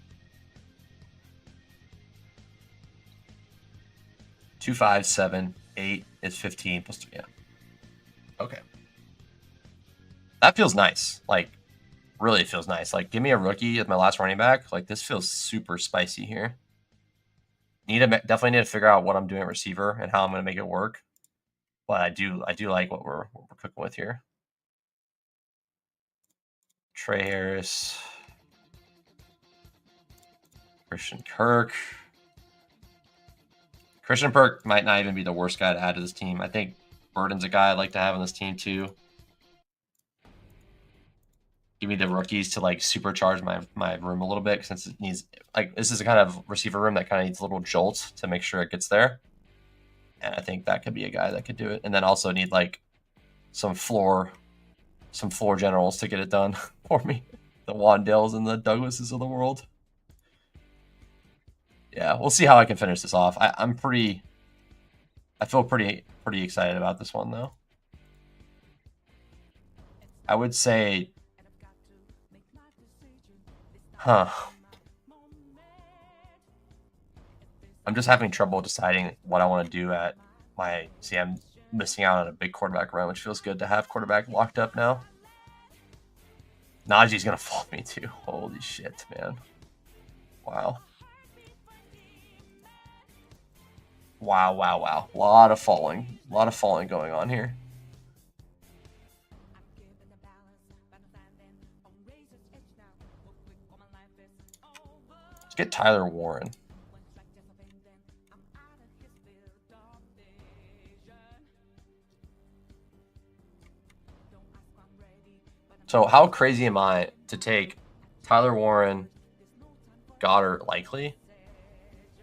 2, 5, 7, 8 is 15 plus 2. Yeah. Okay. That feels nice. Really feels nice. Give me a rookie as my last running back. This feels super spicy here. Definitely need to figure out what I'm doing at receiver and how I'm going to make it work. But I do like what we're cooking with here. Trey Harris, Christian Kirk. Christian Kirk might not even be the worst guy to add to this team. I think Burden's a guy I'd like to have on this team too. Give me the rookies to supercharge my room a little bit, since it needs this is a kind of receiver room that kind of needs a little jolt to make sure it gets there. And I think that could be a guy that could do it. And then also need some floor generals to get it done for me. The Wandells and the Douglases of the world. Yeah, we'll see how I can finish this off. I feel pretty excited about this one though. I would say Huh. I'm just having trouble deciding what I want to do at my... See, I'm missing out on a big quarterback run, which feels good to have quarterback locked up now. Najee's going to fold me too. Holy shit, man. Wow. Wow, wow, wow. A lot of falling. A lot of falling going on here. Let's get Tyler Warren. So how crazy am I to take Tyler Warren, Goddard likely,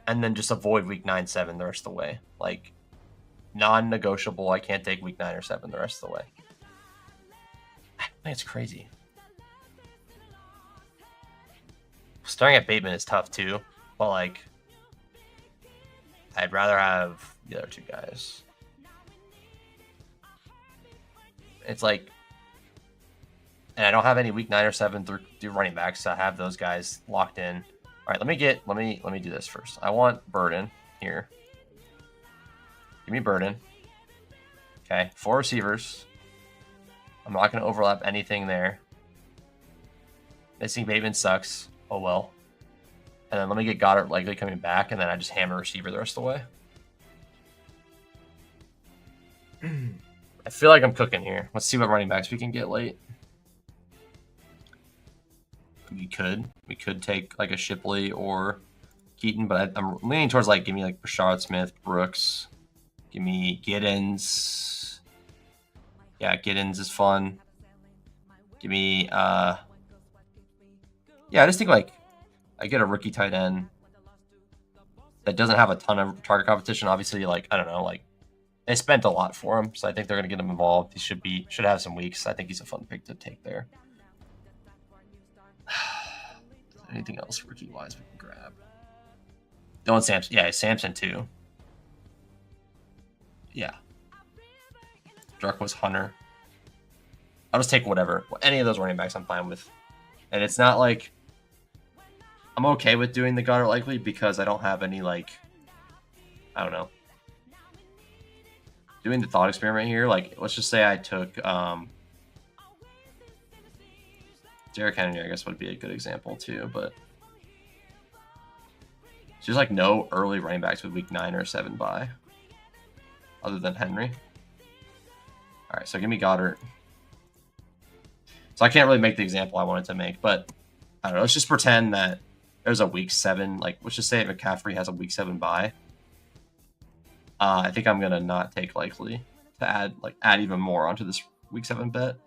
and then just avoid week 9, 7 the rest of the way? Like, non-negotiable. I can't take week 9 or 7 the rest of the way. I think it's crazy. Starting at Bateman is tough too, but like, I'd rather have the other two guys. It's like, and I don't have any week 9 or 7 through running backs, so I have those guys locked in. All right, let me do this first. I want Burden here. Give me Burden. Okay, 4 receivers. I'm not going to overlap anything there. Missing Bateman sucks. Oh well. And then let me get Goddard likely coming back, and then I just hammer receiver the rest of the way. I feel like I'm cooking here. Let's see what running backs we can get late. We could take like a Shipley or Keaton, but I'm leaning towards like, give me like Rashard Smith, Brooks. Give me Giddens. Yeah, Giddens is fun. Give me yeah, I just think like I get a rookie tight end that doesn't have a ton of target competition. Obviously, like, I don't know, like they spent a lot for him, so I think they're gonna get him involved. He should have some weeks. I think he's a fun pick to take there. Anything else rookie wise we can grab? Dylan Sampson. Yeah, Sampson too. Yeah. Druck was Hunter. I'll just take whatever. Any of those running backs I'm fine with. And it's not like I'm okay with doing the Goddard likely because I don't have any like, I don't know. Doing the thought experiment here, like let's just say I took Derrick Henry, I guess, would be a good example too, but there's like no early running backs with week 9 or 7 bye other than Henry. All right, so give me Goddard. So I can't really make the example I wanted to make, but I don't know. Let's just pretend that there's a week 7. Like, let's just say McCaffrey has a week 7 bye. I think I'm gonna not take likely to add even more onto this week 7 bet.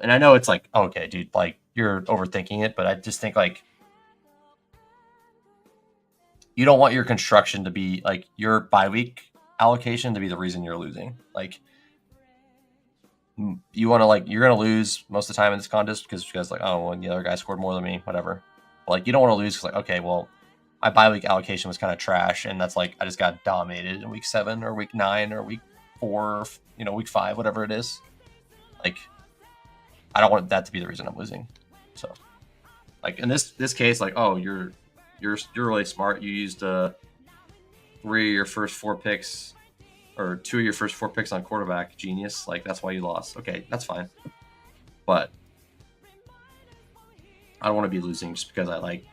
And I know it's like, okay, dude, like you're overthinking it, but I just think like you don't want your construction to be like your bye week allocation to be the reason you're losing. Like you want to like, you're going to lose most of the time in this contest because you guys like, oh, well, the other guy scored more than me, whatever. But, like you don't want to lose because like, okay, well, my bye week allocation was kind of trash. And that's like, I just got dominated in week 7 or week 9 or week 4, or, week 5, whatever it is. Like, I don't want that to be the reason I'm losing. So, like in this case, like, oh, you're really smart. You used 3 of your first 4 picks, or 2 of your first 4 picks on quarterback. Genius. Like that's why you lost. Okay, that's fine. But I don't want to be losing just because I like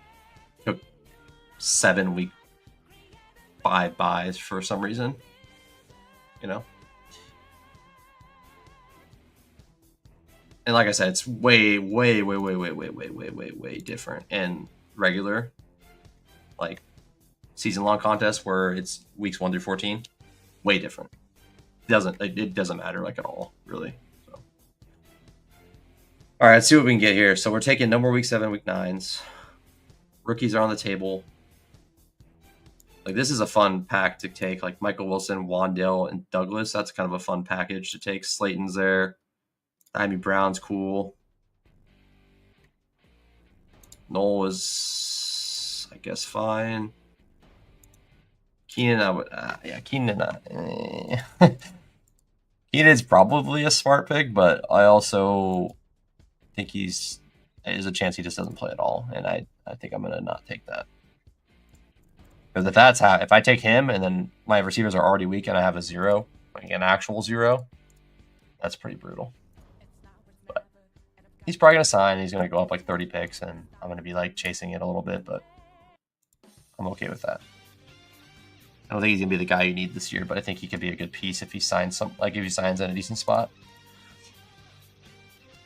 took 7 week 5 buys for some reason. And like I said, it's way different in regular, like season-long contests where it's weeks 1 through 14. Way different. It doesn't matter like at all, really. So, all right, let's see what we can get here. So we're taking no more week 7, week 9s. Rookies are on the table. Like this is a fun pack to take. Like Michael Wilson, Wandale, and Douglas. That's kind of a fun package to take. Slayton's there. Amy Brown's cool. Noel is, I guess, fine. Keenan, I would, yeah, Keenan. Keenan's probably a smart pick, but I also think he's there's a chance he just doesn't play at all, and I think I'm gonna not take that. Because if I take him and then my receivers are already weak and I have a 0, like an actual 0, that's pretty brutal. But he's probably gonna sign. He's gonna go up like 30 picks, and I'm gonna be like chasing it a little bit, but I'm okay with that. I don't think he's gonna be the guy you need this year, but I think he could be a good piece if he signs if he signs in a decent spot.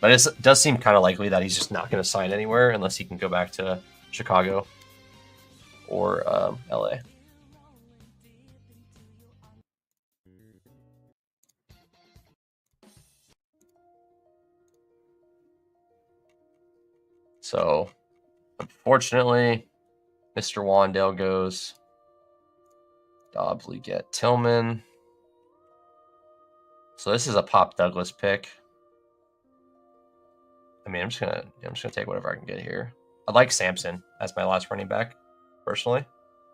But it does seem kind of likely that he's just not going to sign anywhere unless he can go back to Chicago or LA. So, unfortunately, Mr. Wandale goes. Dobbs, we get Tillman. So this is a Pop Douglas pick. I mean, I'm just gonna take whatever I can get here. I like Sampson as my last running back, personally.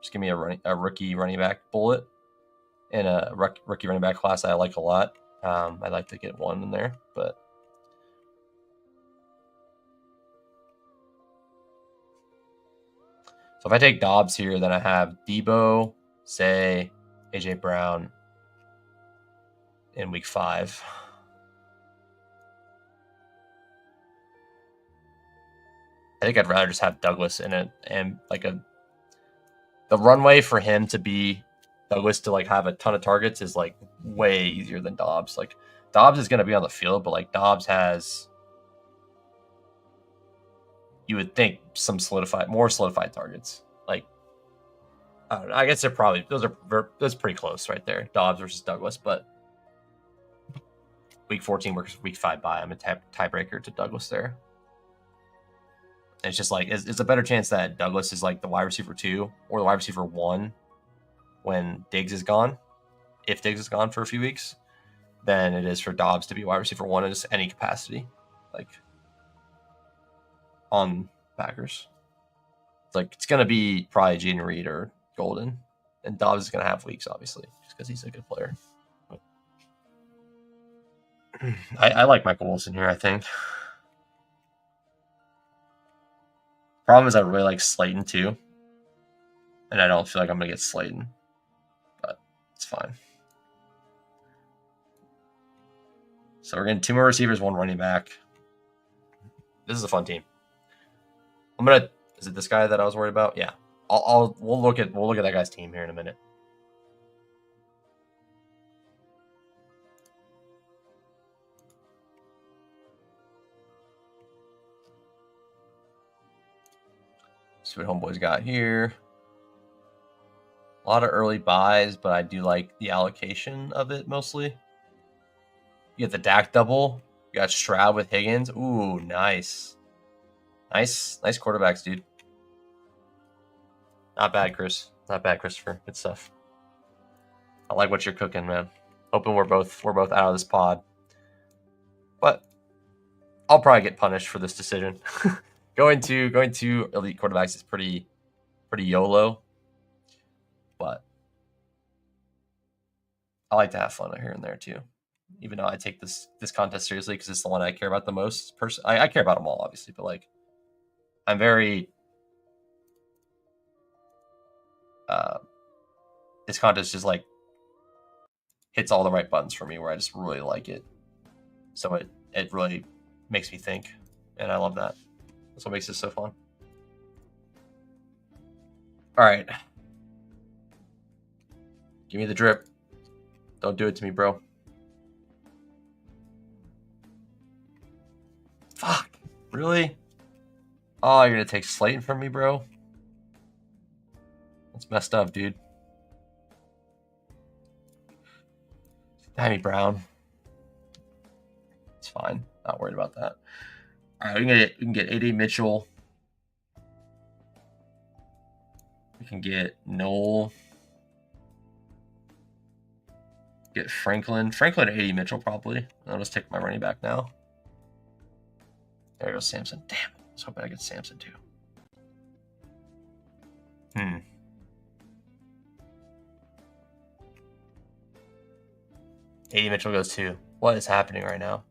Just give me a rookie running back bullet in a rookie running back class I like a lot. I'd like to get one in there, but so if I take Dobbs here, then I have Deebo, Zay, AJ Brown in week 5. I think I'd rather just have Douglas in it, and like the runway for him to be Douglas to like have a ton of targets is like way easier than Dobbs. Like Dobbs is going to be on the field, but like Dobbs has, you would think, some more solidified targets. Like I don't know, I guess they're probably that's pretty close right there, Dobbs versus Douglas. But week 14 versus week 5 bye, I'm a tiebreaker to Douglas there. It's just like it's a better chance that Douglas is like the wide receiver 2 or the wide receiver 1 when Diggs is gone, if Diggs is gone for a few weeks, than it is for Dobbs to be wide receiver 1 in just any capacity, like on Packers. It's like it's gonna be probably Jayden Reed or Golden, and Dobbs is gonna have weeks, obviously, just because he's a good player. But I like Michael Wilson here, I think. Problem is I really like Slayton too, and I don't feel like I'm gonna get Slayton, but it's fine. So we're getting 2 more receivers, 1 running back. This is a fun team. Is it this guy that I was worried about? Yeah. We'll look at that guy's team here in a minute. See what Homeboy's got here. A lot of early buys, but I do like the allocation of it mostly. You get the Dak double. You got Stroud with Higgins. Ooh, nice. Nice quarterbacks, dude. Not bad, Chris. Not bad, Christopher. Good stuff. I like what you're cooking, man. Hoping we're both out of this pod. But I'll probably get punished for this decision. Going to elite quarterbacks is pretty YOLO. But I like to have fun here and there too. Even though I take this contest seriously because it's the one I care about the most. I care about them all, obviously, but like I'm very this contest just like hits all the right buttons for me where I just really like it. So it really makes me think, and I love that. That's what makes this so fun. All right. Give me the drip. Don't do it to me, bro. Fuck. Really? Oh, you're going to take Slayton from me, bro? That's messed up, dude. Danny Brown. It's fine. Not worried about that. All right, we can get AD Mitchell. We can get Noel. Get Franklin. Franklin and AD Mitchell, probably. I'll just take my running back now. There goes Samson. Damn, I was hoping I get Samson too. AD Mitchell goes 2. What is happening right now?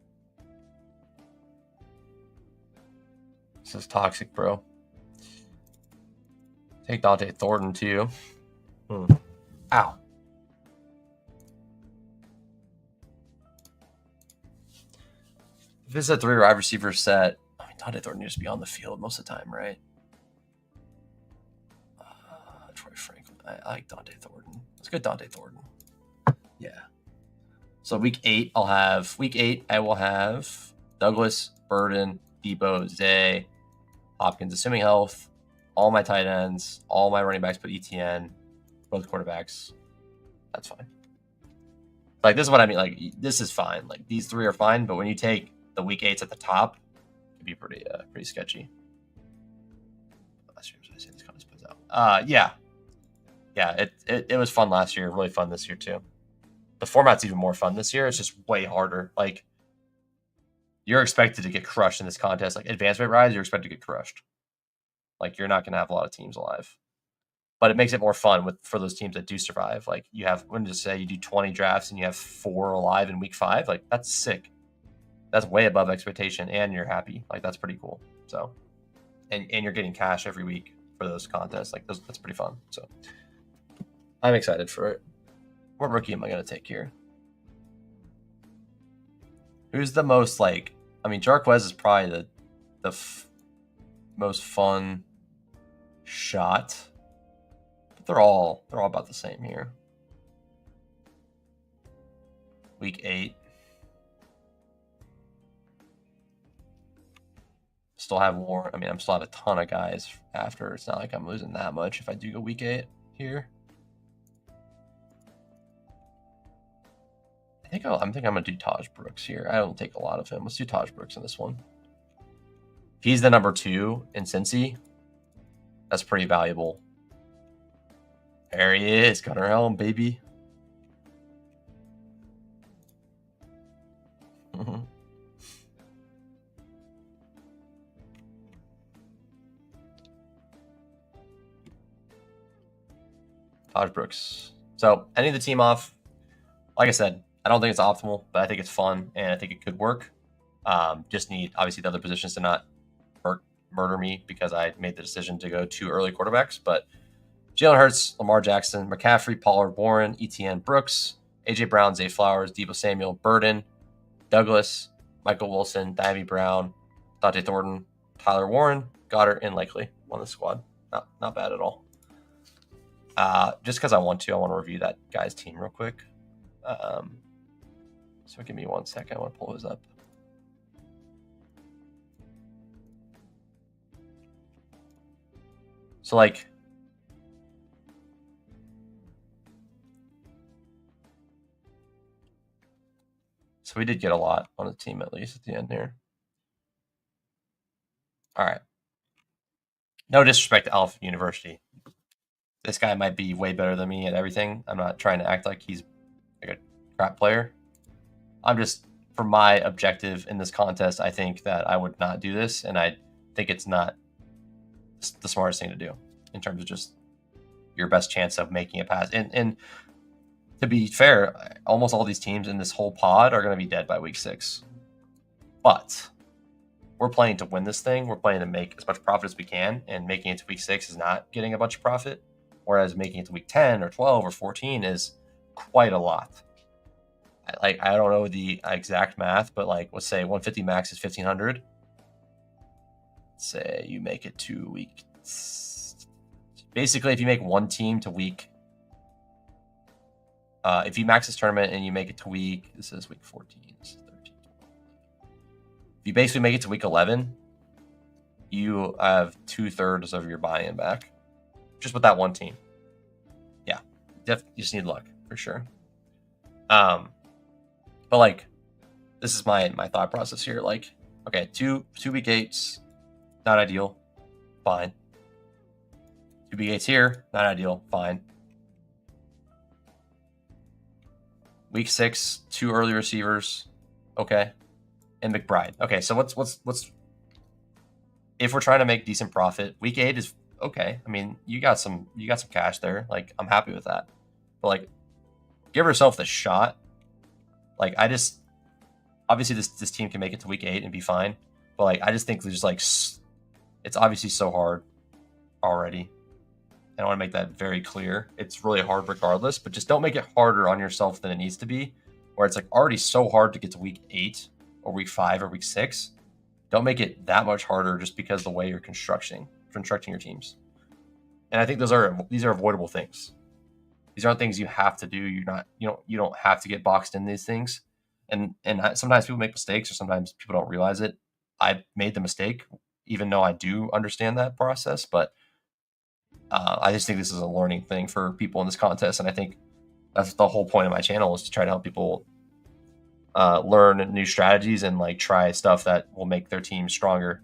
This is toxic, bro. Take Dante Thornton too. Ow. If it's a 3 wide receiver set, I mean, Dante Thornton needs to be on the field most of the time, right? Troy Franklin. I like Dante Thornton. Let's go Dante Thornton. Yeah. So week 8, I will have Douglas, Burden, Deebo, Zay, Hopkins, assuming health, all my tight ends, all my running backs, put ETN, both quarterbacks. That's fine. Like, this is what I mean. Like, this is fine. Like, these 3 are fine, but when you take the week 8s at the top, it'd be pretty sketchy. Yeah. It was fun last year. Really fun this year too. The format's even more fun this year. It's just way harder. Like, you're expected to get crushed in this contest. Like, advancement rise, you're expected to get crushed. Like, you're not going to have a lot of teams alive. But it makes it more fun for those teams that do survive. Like, you have, when to say you do 20 drafts and you have 4 alive in week 5. Like, that's sick. That's way above expectation, and you're happy. Like, that's pretty cool. So, and you're getting cash every week for those contests. Like, that's pretty fun. So, I'm excited for it. What rookie am I going to take here? Who's the most, like, I mean, Jarquez is probably the most fun shot. But they're all about the same here. Week 8. Still have more. I mean, I'm still have a ton of guys after. It's not like I'm losing that much if I do go week 8 here. I think I'm gonna do Taj Brooks here. I don't take a lot of him. Let's do Taj Brooks in this one. If he's the number 2 in Cincy, that's pretty valuable. There he is, Gunnar Helm, baby. Taj Brooks. So ending the team off, like I said, I don't think it's optimal, but I think it's fun and I think it could work. Just need, obviously, the other positions to not murder me because I made the decision to go 2 early quarterbacks. But Jalen Hurts, Lamar Jackson, McCaffrey, Pollard, Warren, ETN, Brooks, AJ Brown, Zay Flowers, Deebo Samuel, Burden, Douglas, Michael Wilson, Diami Brown, Dante Thornton, Tyler Warren, Goddard, and Likely on the squad. Not bad at all. Just because I want to review that guy's team real quick. So give me 1 second. I want to pull his up. So, like, so we did get a lot on the team, at least at the end here. All right. No disrespect to Alpha University. This guy might be way better than me at everything. I'm not trying to act like he's like a crap player. I'm just, for my objective in this contest, I think that I would not do this, and I think it's not the smartest thing to do in terms of just your best chance of making a pass. And to be fair, almost all these teams in this whole pod are going to be dead by week 6. But we're playing to win this thing. We're playing to make as much profit as we can, and making it to week 6 is not getting a bunch of profit, whereas making it to week 10 or 12 or 14 is quite a lot. Like, I don't know the exact math, but like, let's say 150 max is 1,500. Say you make it to week. Basically, if you make one team to week, if you max this tournament and you make it to week, this is week 14, this is 13. If you basically make it to week 11, you have 2/3 of your buy-in back, just with that one team. Yeah, you just need luck for sure. But like, this is my thought process here. Like, okay, two week 8s, not ideal, fine. 2 week 8s here, not ideal, fine. Week 6, 2 early receivers, okay, and McBride. Okay, so what's if we're trying to make decent profit, week 8 is okay. I mean, you got some cash there. Like, I'm happy with that. But like, give yourself the shot. Like, I just, obviously this team can make it to week 8 and be fine, but like, I just think there's like It's obviously so hard already. And I want to make that very clear. It's really hard regardless, but just don't make it harder on yourself than it needs to be, where it's like already so hard to get to week 8 or week 5 or week 6. Don't make it that much harder just because the way you're constructing your teams. And I think these are avoidable things. These aren't things you have to do. You don't have to get boxed in these things. And sometimes people make mistakes, or sometimes people don't realize it. I made the mistake, even though I do understand that process. But I just think this is a learning thing for people in this contest, and I think that's the whole point of my channel, is to try to help people learn new strategies and like try stuff that will make their team stronger.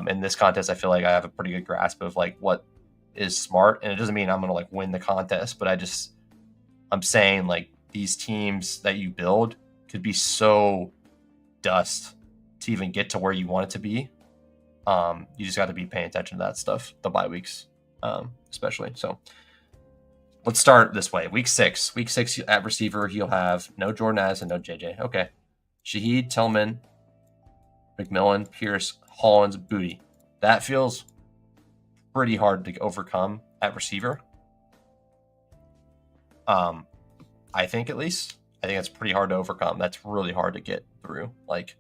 In this contest, I feel like I have a pretty good grasp of like what is smart, and it doesn't mean I'm gonna like win the contest, but I'm saying like these teams that you build could be so dust to even get to where you want it to be. You just got to be paying attention to that stuff, the bye weeks, especially. So let's start this way. Week 6 at receiver, he'll have no Jordan Addison, no JJ. Okay. Shaheed, Tillman, McMillan, Pierce, Hollins, Booty. That feels pretty hard to overcome at receiver. I think, at least. I think that's pretty hard to overcome. That's really hard to get through. Like,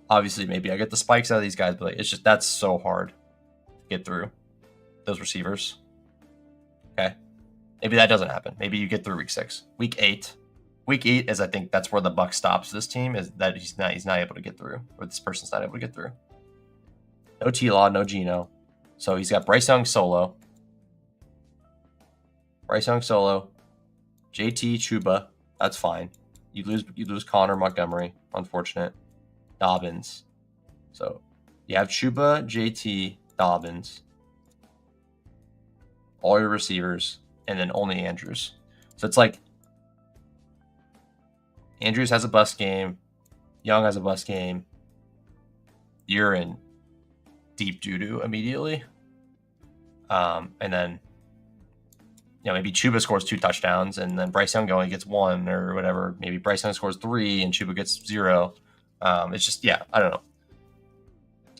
obviously, maybe I get the spikes out of these guys, but like, it's just, that's so hard to get through those receivers. Okay. Maybe that doesn't happen. Maybe you get through week 6. Week 8 is, I think that's where the buck stops this team, is that he's not able to get through, or this person's not able to get through. No T-Law, no Gino. So he's got Bryce Young solo. JT, Chuba. That's fine. You lose Connor Montgomery. Unfortunate. Dobbins. So you have Chuba, JT, Dobbins. All your receivers, and then only Andrews. So it's like Andrews has a bust game. Young has a bust game. You're in deep doo-doo immediately. And then, maybe Chuba scores 2 touchdowns, and then Bryce Young only gets 1 or whatever. Maybe Bryce Young scores 3 and Chuba gets 0. It's just, I don't know.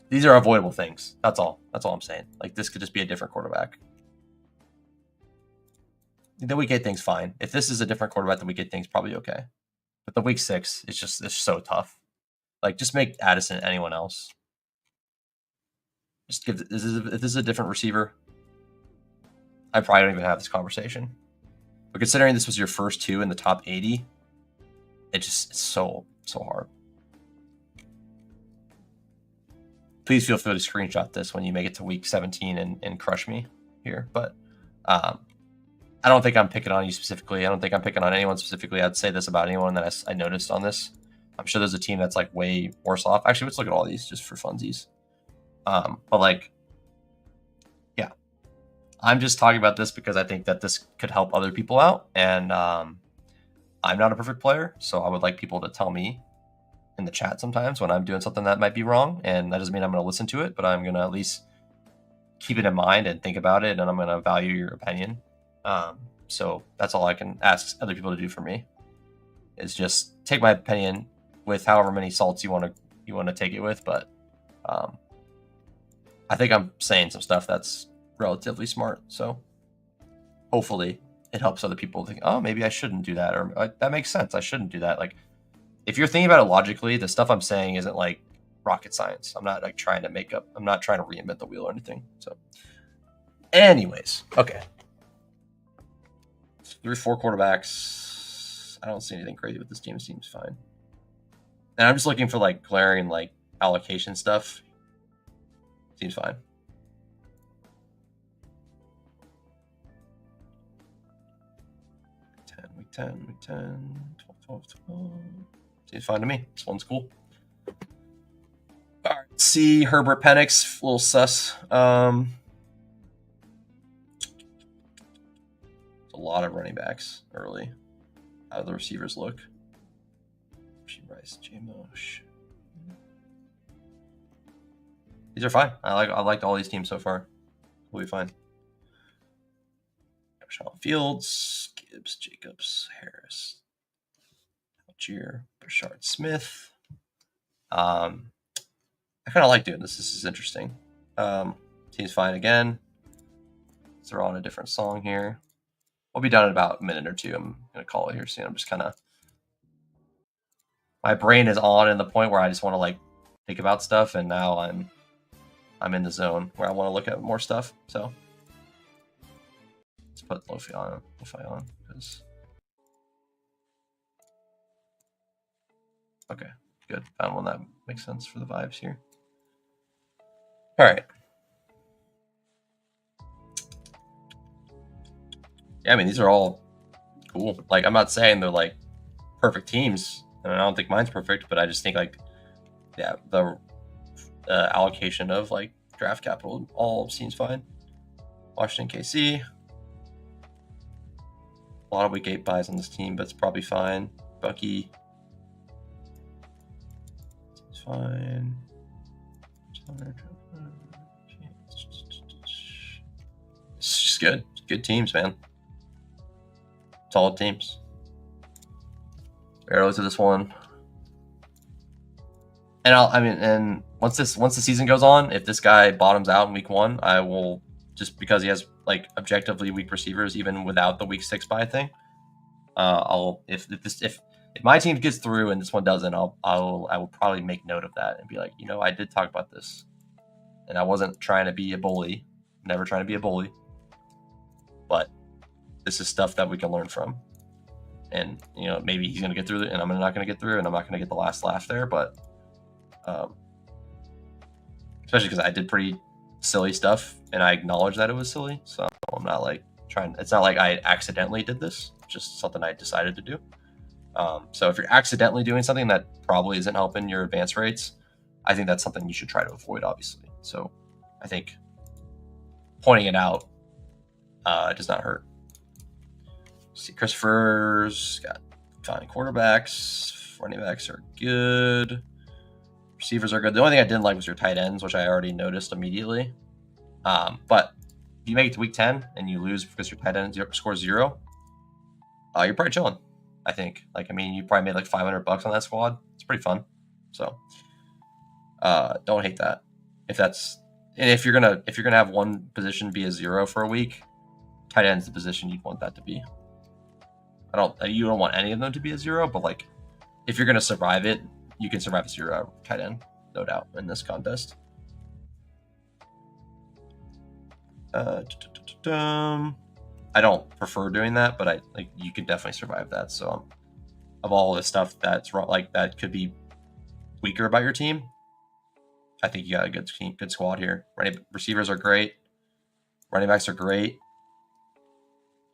These are avoidable things. That's all I'm saying. Like, this could just be a different quarterback. The week 8 thing's fine. If this is a different quarterback, the week 8 thing's probably okay. But the week 6, it's so tough. Like, just make Addison anyone else. Just if this is a different receiver, I probably don't even have this conversation. But considering this was your first 2 in the top 80, it's so hard. Please feel free to screenshot this when you make it to week 17 and crush me here. But I don't think I'm picking on you specifically. I don't think I'm picking on anyone specifically. I'd say this about anyone that I noticed on this. I'm sure there's a team that's like way worse off. Actually, let's look at all these just for funsies. But like, yeah, I'm just talking about this because I think that this could help other people out. And I'm not a perfect player, so I would like people to tell me in the chat sometimes when I'm doing something that might be wrong. And that doesn't mean I'm going to listen to it, but I'm going to at least keep it in mind and think about it. And I'm going to value your opinion. So that's all I can ask other people to do for me, is just take my opinion with however many salts you want to take it with. But I think I'm saying some stuff that's relatively smart. So hopefully it helps other people think, oh, maybe I shouldn't do that. Or that makes sense. I shouldn't do that. Like, if you're thinking about it logically, the stuff I'm saying isn't like rocket science. I'm not like I'm not trying to reinvent the wheel or anything. So anyways, okay. 3-4 quarterbacks. I don't see anything crazy with this team. It seems fine. And I'm just looking for like glaring like allocation stuff. Seems fine. Week 10, 12. Seems fine to me. This one's cool. All right. See Herbert Penix, a little sus. A lot of running backs early. How do the receivers look? Rice, J-Mosh. These are fine. I liked all these teams so far. We'll be fine. Sean Fields, Gibbs, Jacobs, Harris, Algier, Bashard Smith. I kind of like doing this. This is interesting. Team's fine again. So they're on a different song here. We'll be done in about a minute or two. I'm gonna call it here soon. I'm just kind of, my brain is on in the point where I just want to like think about stuff, and now I'm in the zone where I want to look at more stuff. So let's put lo-fi on because okay, good. Found one that makes sense for the vibes here. All right. Yeah, I mean, these are all cool. Like, I'm not saying they're like perfect teams, and I don't think mine's perfect, but I just think like, yeah, the allocation of like draft capital all seems fine. Washington, KC. A lot of week 8 buys on this team, but it's probably fine. Bucky. It's fine. It's just good. Good teams, man. Solid teams. Arrows to this one. And and once the season goes on, if this guy bottoms out in week 1, I will, just because he has like objectively weak receivers, even without the week 6 buy thing. I'll if my team gets through and this one doesn't, I will probably make note of that and be like, I did talk about this, and I wasn't trying to be a bully, never trying to be a bully, but this is stuff that we can learn from. And maybe he's gonna get through it, and I'm not gonna get through, and I'm not gonna get the last laugh there, but especially because I did pretty silly stuff and I acknowledge that it was silly, so I'm not like it's not like I accidentally did this, just something I decided to do. So if you're accidentally doing something that probably isn't helping your advance rates, I think that's something you should try to avoid, obviously. So I think pointing it out does not hurt. See, Christopher's got fine quarterbacks. Running backs are good. Receivers are good. The only thing I didn't like was your tight ends, which I already noticed immediately. But if you make it to week 10 and you lose because your tight end scores 0, you're probably chilling, I think. You probably made like $500 on that squad. It's pretty fun. So don't hate that. If you're gonna have one position be a 0 for a week, tight end's the position you'd want that to be. You don't want any of them to be a 0, but like if you're gonna survive it, you can survive a 0 tight end, no doubt, in this contest. I don't prefer doing that, but you can definitely survive that. So of all the stuff that's wrong, like that could be weaker about your team, I think you got a good team, good squad here. Receivers are great. Running backs are great.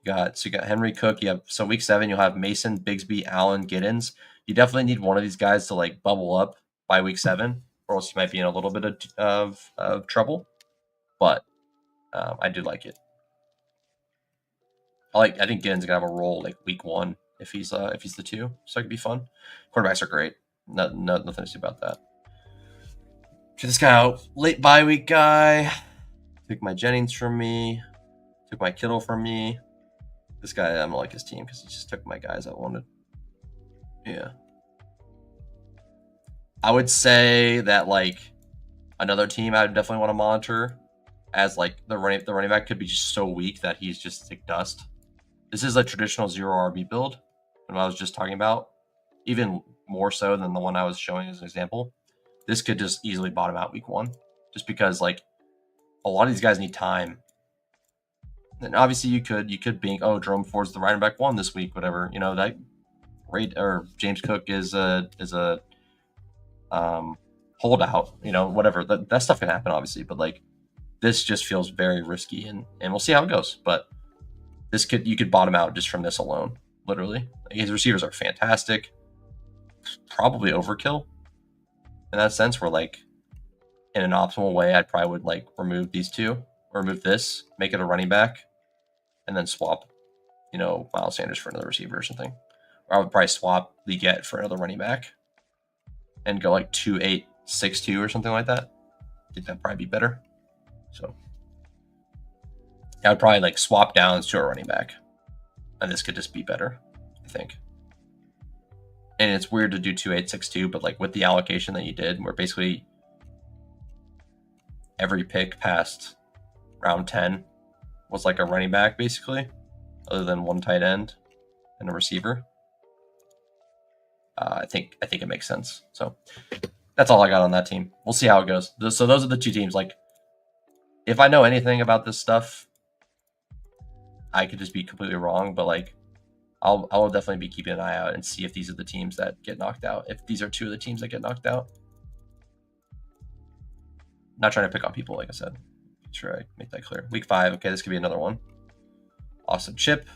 You got Henry, Cook. So week 7 you'll have Mason, Bigsby, Allen, Giddens. You definitely need one of these guys to like bubble up by week 7, or else you might be in a little bit of trouble. But I do like it. I think Giddens gonna have a role like week 1 if he's the 2, so it could be fun. Quarterbacks are great. Nothing to say about that. Check this guy out. Late bye week guy. Took my Jennings from me. Took my Kittle from me. This guy, I don't like his team because he just took my guys I wanted. Yeah. I would say that like another team I would definitely want to monitor, as like the running back could be just so weak that he's just like dust. This is a traditional 0 RB build, what I was just talking about, even more so than the one I was showing as an example. This could just easily bottom out week 1, just because like a lot of these guys need time. And obviously you could be, Jerome Ford's the running back 1 this week, whatever. That great, or James Cook is a holdout, whatever. That stuff can happen, obviously, but like this just feels very risky, and we'll see how it goes. But you could bottom out just from this alone, literally. Like, his receivers are fantastic. Probably overkill in that sense, where like in an optimal way, I probably would like remove these two, or remove this, make it a running back, and then swap, Miles Sanders for another receiver or something. Or I would probably swap Leggett for another running back and go like 2-8-6-2 or something like that. I think that'd probably be better. So I would probably like swap downs to a running back, and this could just be better, I think. And it's weird to do 2-8-6-2, but like with the allocation that you did, where basically every pick past round 10 was like a running back, basically, other than one tight end and a receiver. I think it makes sense. So that's all I got on that team. We'll see how it goes. So those are the two teams. Like, if I know anything about this stuff, I could just be completely wrong. But like, I will definitely be keeping an eye out and see if these are the teams that get knocked out. If these are two of the teams that get knocked out. Not trying to pick on people, like I said. Make sure I make that clear. Week 5. Okay, this could be another one. Awesome chip.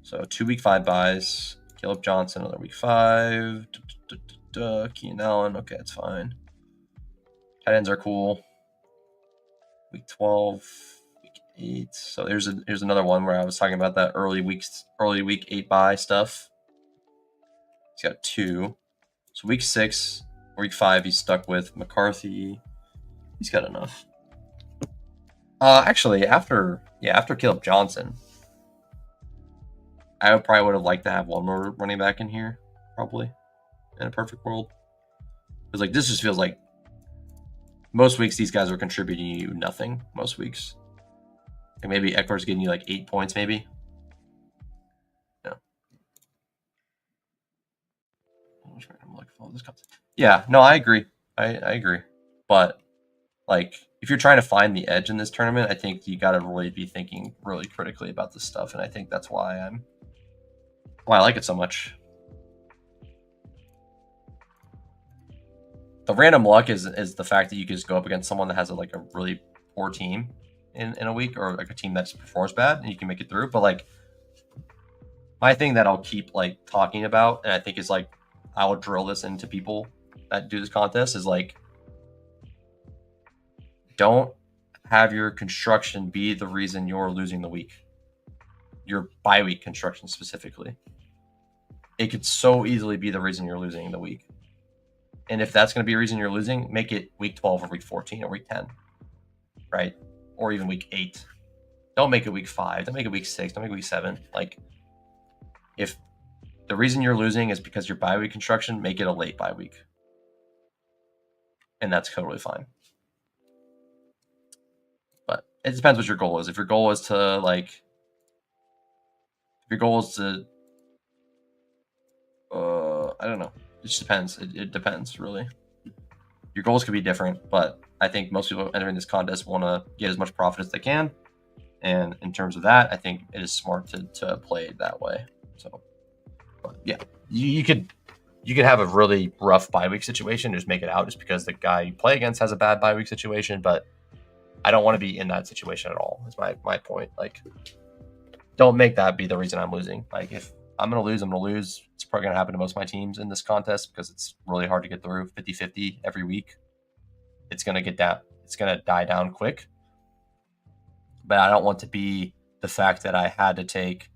So 2 week 5 buys. Caleb Johnson, another week 5. Keenan Allen. Okay, that's fine. Tight ends are cool. Week 12, week 8. So here's another one where I was talking about that early week 8 buy stuff. He's got 2. So week 6, week 5, he's stuck with McCarthy. He's got enough. Actually, after Caleb Johnson, I probably would have liked to have one more running back in here, probably, in a perfect world. Because like this just feels like most weeks these guys are contributing you nothing. Most weeks, like maybe Eckler's getting you like 8 points, maybe. Yeah, no, I agree. I agree. But like, if you're trying to find the edge in this tournament, I think you got to really be thinking really critically about this stuff, and I think that's why I like it so much. The random luck is the fact that you can just go up against someone that has a really poor team in a week, or like a team that just performs bad, and you can make it through. But like, my thing that I'll keep like talking about, and I think is like, I will drill this into people that do this contest, is like, don't have your construction be the reason you're losing the week. Your bye week construction specifically. It could so easily be the reason you're losing the week. And if that's going to be a reason you're losing, make it week 12 or week 14 or week 10, right? Or even week 8. Don't make it week 5. Don't make it week 6. Don't make it week 7. Like, if the reason you're losing is because your bye week construction, make it a late bye week. And that's totally fine. But it depends what your goal is. If your goal is to I don't know. It just depends. It depends, really. Your goals could be different, but I think most people entering this contest want to get as much profit as they can. And in terms of that, I think it is smart to play it that way. So, but yeah, you could have a really rough bye week situation, just make it out just because the guy you play against has a bad bye week situation. But I don't want to be in that situation at all, is my point. Like, don't make that be the reason I'm losing. Like, if I'm going to lose, I'm going to lose. It's probably going to happen to most of my teams in this contest because it's really hard to get through 50-50 every week. It's going to get down. It's going to die down quick. But I don't want to be the fact that I had to take,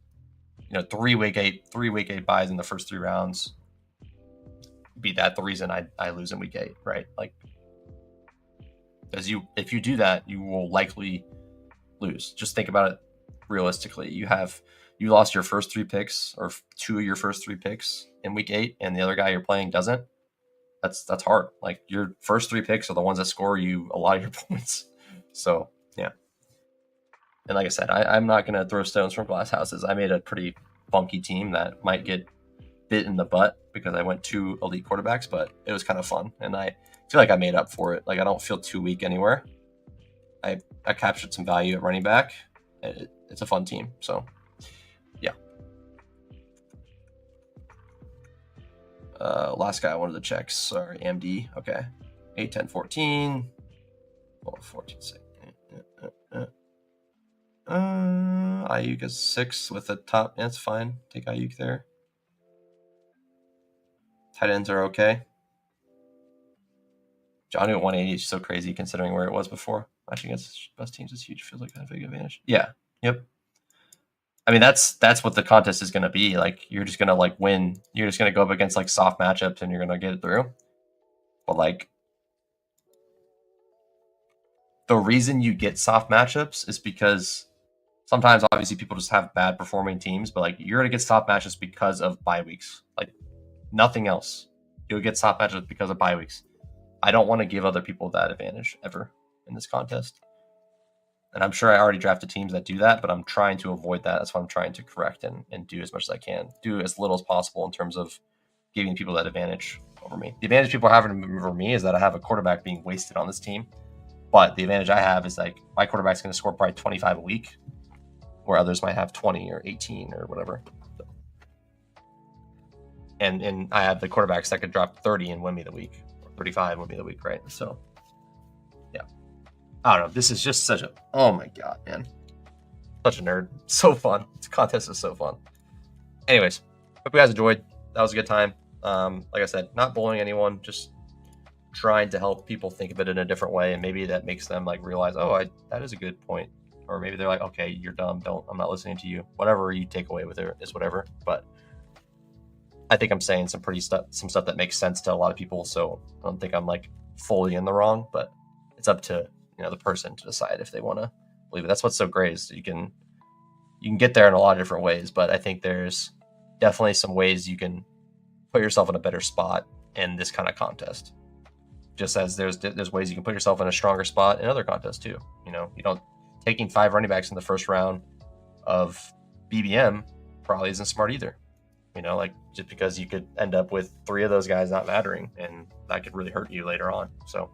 3 week 8 buys in the first 3 rounds. Be that the reason I lose in week 8, right? Like, because if you do that, you will likely lose. Just think about it realistically. You lost your first 3 picks, or 2 of your first 3 picks in week 8, and the other guy you're playing doesn't. That's hard. Like, your first 3 picks are the ones that score you a lot of your points. So yeah. And like I said, I'm not going to throw stones from glass houses. I made a pretty funky team that might get bit in the butt because I went 2 elite quarterbacks, but it was kind of fun, and I feel like I made up for it. Like, I don't feel too weak anywhere. I captured some value at running back. It's a fun team. So yeah. Last guy I wanted to check. Sorry, AMD. Okay. 8, 10, 14. 14, 6. Ayuk is 6 with a top. That's fine. Take Ayuk there. Tight ends are okay. Johnny at 180 is so crazy considering where it was before. Matching against best teams is huge. Feels like I have a big advantage. Yeah. Yep. I mean, that's what the contest is going to be. Like, you're just going to win. You're just going to go up against soft matchups and you're going to get it through. But the reason you get soft matchups is because sometimes obviously people just have bad performing teams, but you're going to get soft matchups because of bye weeks. Nothing else. You'll get soft matchups because of bye weeks. I don't want to give other people that advantage ever in this contest. And I'm sure I already drafted teams that do that, but I'm trying to avoid that. That's what I'm trying to correct and do as much as I can. Do as little as possible in terms of giving people that advantage over me. The advantage people have over me is that I have a quarterback being wasted on this team. But the advantage I have is like my quarterback's going to score probably 25 a week, where others might have 20 or 18 or whatever. So. And I have the quarterbacks that could drop 30 and win me the week, or 35 and win me the week, right? So, yeah. I don't know. This is just such a, oh my God, man. Such a nerd. So fun. This contest is so fun. Anyways, hope you guys enjoyed. That was a good time. Like I said, not bullying anyone, just trying to help people think of it in a different way. And maybe that makes them like realize, oh, that is a good point. Or maybe they're like, okay, you're dumb. I'm not listening to you. Whatever you take away with it is whatever. But I think I'm saying some stuff that makes sense to a lot of people. So I don't think I'm like fully in the wrong, but it's up to, the person to decide if they want to believe it. That's what's so great is you can get there in a lot of different ways, but I think there's definitely some ways you can put yourself in a better spot in this kind of contest. Just as there's ways you can put yourself in a stronger spot in other contests too. You don't taking 5 running backs in the first round of BBM probably isn't smart either. Just because you could end up with 3 of those guys not mattering, and that could really hurt you later on. So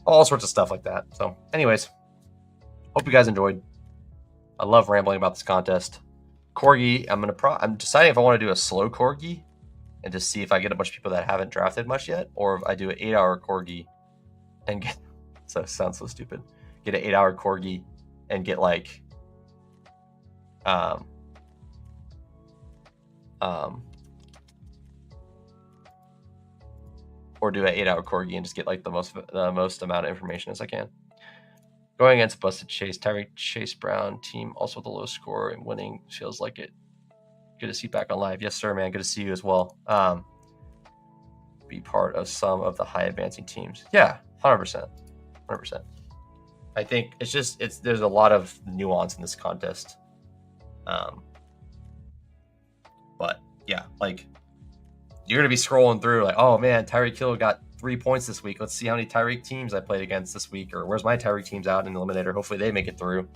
all sorts of stuff like that. So anyways, hope you guys enjoyed. I love rambling about this contest. Corgi, I'm deciding if I want to do a slow Corgi and just see if I get a bunch of people that haven't drafted much yet, or if I do an 8-hour Corgi and get, so it sounds so stupid, get an 8-hour Corgi and get like, or do an 8-hour Corgi and just get like the most amount of information as I can. Going against Busted Chase, Tyreek Chase Brown team, also with a low score and winning feels like it. Good to see you back on live. Yes, sir, man. Good to see you as well. Be part of some of the high advancing teams. Yeah, 100%. 100%. I think there's a lot of nuance in this contest. But yeah, like you're going to be scrolling through like, oh man, Tyreek Hill got 3 points this week. Let's see how many Tyreek teams I played against this week, or where's my Tyreek teams out in Eliminator. Hopefully they make it through.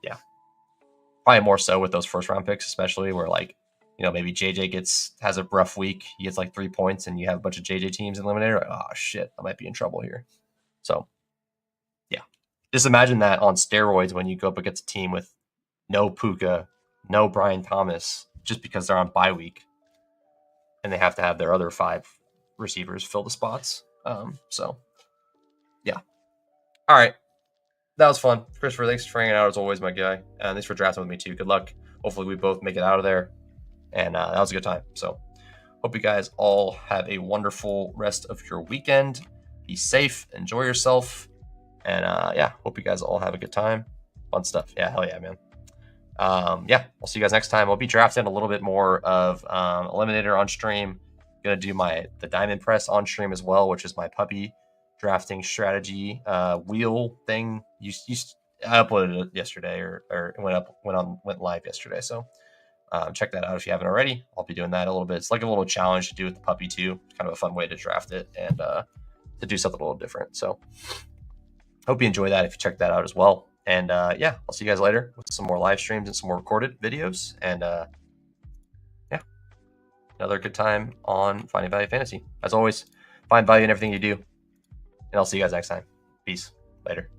Yeah, probably more so with those first round picks, especially where like, maybe JJ has a rough week. He gets like 3 points and you have a bunch of JJ teams in Eliminator. Like, oh shit, I might be in trouble here. So yeah, just imagine that on steroids when you go up against a team with no Puka, no Brian Thomas, just because they're on bye week and they have to have their other 5 receivers fill the spots. So yeah. All right. That was fun. Christopher, thanks for hanging out as always, my guy. And thanks for drafting with me too. Good luck. Hopefully we both make it out of there. And that was a good time. So hope you guys all have a wonderful rest of your weekend. Be safe. Enjoy yourself. And yeah, hope you guys all have a good time. Fun stuff. Yeah, hell yeah, man. Yeah, I'll see you guys next time. I'll be drafting a little bit more of Eliminator on stream. Gonna do the diamond press on stream as well, which is my puppy drafting strategy wheel thing. I uploaded it yesterday, or went live yesterday. So check that out if you haven't already. I'll be doing that a little bit. It's like a little challenge to do with the puppy too. It's kind of a fun way to draft it and to do something a little different. So hope you enjoy that if you check that out as well. And yeah, I'll see you guys later with some more live streams and some more recorded videos. And yeah, another good time on Finding Value Fantasy. As always, find value in everything you do. And I'll see you guys next time. Peace. Later.